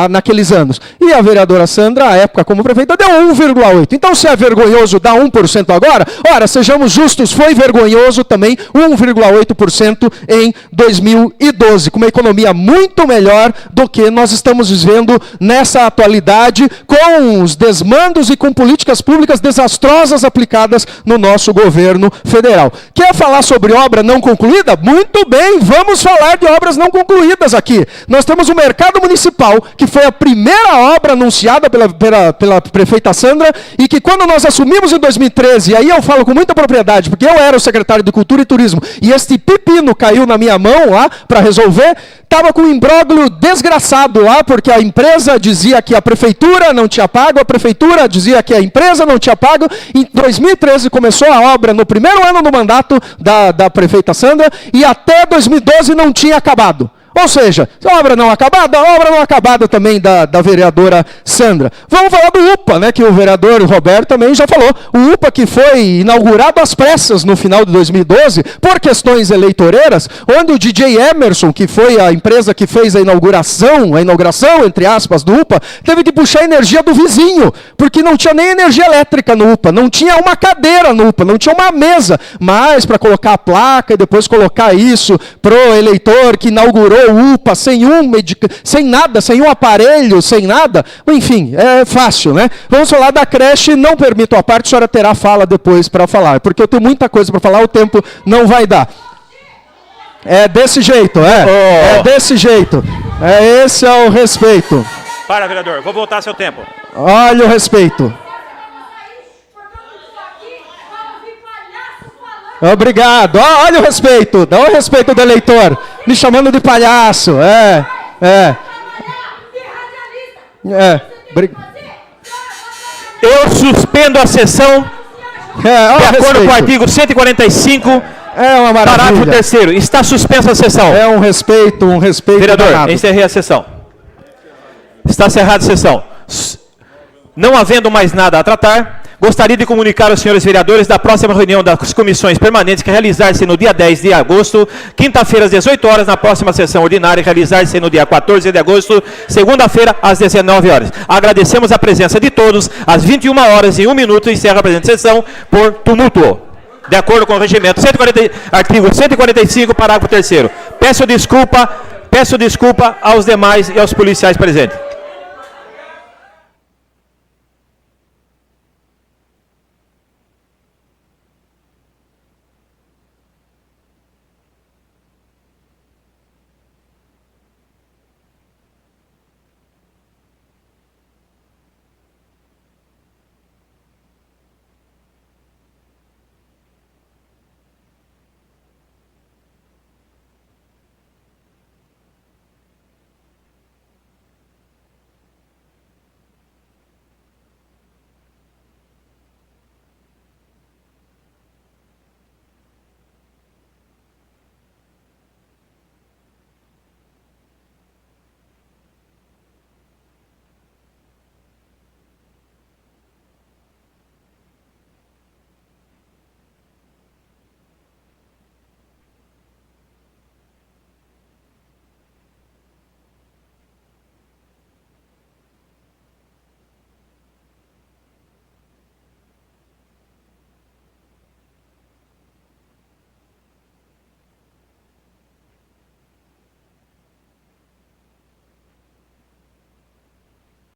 naqueles anos. E a vereadora vereadora Sandra, à época como prefeita, deu 1,8%. Então, se é vergonhoso dar 1% agora, ora, sejamos justos, foi vergonhoso também 1,8% em 2012, com uma economia muito melhor do que nós estamos vivendo nessa atualidade, com os desmandos e com políticas públicas desastrosas aplicadas no nosso governo federal. Quer falar sobre obra não concluída? Muito bem, vamos falar de obras não concluídas aqui. Nós temos o mercado municipal, que foi a primeira obra anunciada pela prefeita Sandra, e que quando nós assumimos em 2013, e aí eu falo com muita propriedade, porque eu era o secretário de Cultura e Turismo, e este pepino caiu na minha mão lá para resolver, estava com um imbróglio desgraçado lá, porque a empresa dizia que a prefeitura não tinha pago, a prefeitura dizia que a empresa não tinha pago. Em 2013 começou a obra, no primeiro ano do mandato da prefeita Sandra, e até 2012 não tinha acabado. Ou seja, a obra não acabada também da vereadora Sandra. Vamos falar do UPA, né, que o vereador Roberto também já falou. O UPA que foi inaugurado às pressas no final de 2012, por questões eleitoreiras, onde o DJ Emerson, que foi a empresa que fez a inauguração, entre aspas, do UPA, teve que puxar a energia do vizinho, porque não tinha nem energia elétrica no UPA, não tinha uma cadeira no UPA, não tinha uma mesa, mas para colocar a placa e depois colocar isso pro eleitor que inaugurou o UPA sem nada, sem um aparelho, sem nada, enfim, é fácil, né? Vamos falar da creche, não permito a parte, a senhora terá fala depois para falar, porque eu tenho muita coisa para falar, o tempo não vai dar. É desse jeito, é desse jeito. Esse é o respeito. Para, vereador, vou voltar seu tempo. Olha o respeito. Obrigado. Olha o respeito. Dá o respeito do eleitor. Me chamando de palhaço. Eu suspendo a sessão de acordo com o artigo 145, parágrafo 3º. Está suspensa a sessão. É um respeito Vereador, danado. encerrei a sessão. Está encerrada a sessão. Não havendo mais nada a tratar, gostaria de comunicar aos senhores vereadores da próxima reunião das comissões permanentes que realizar-se no dia 10 de agosto, quinta-feira às 18 horas, na próxima sessão ordinária, realizar-se no dia 14 de agosto, segunda-feira às 19 horas. Agradecemos a presença de todos. Às 21 horas e 1 minuto, encerra a presente sessão por tumulto. De acordo com o regimento, artigo 145, parágrafo 3º. Peço desculpa aos demais e aos policiais presentes.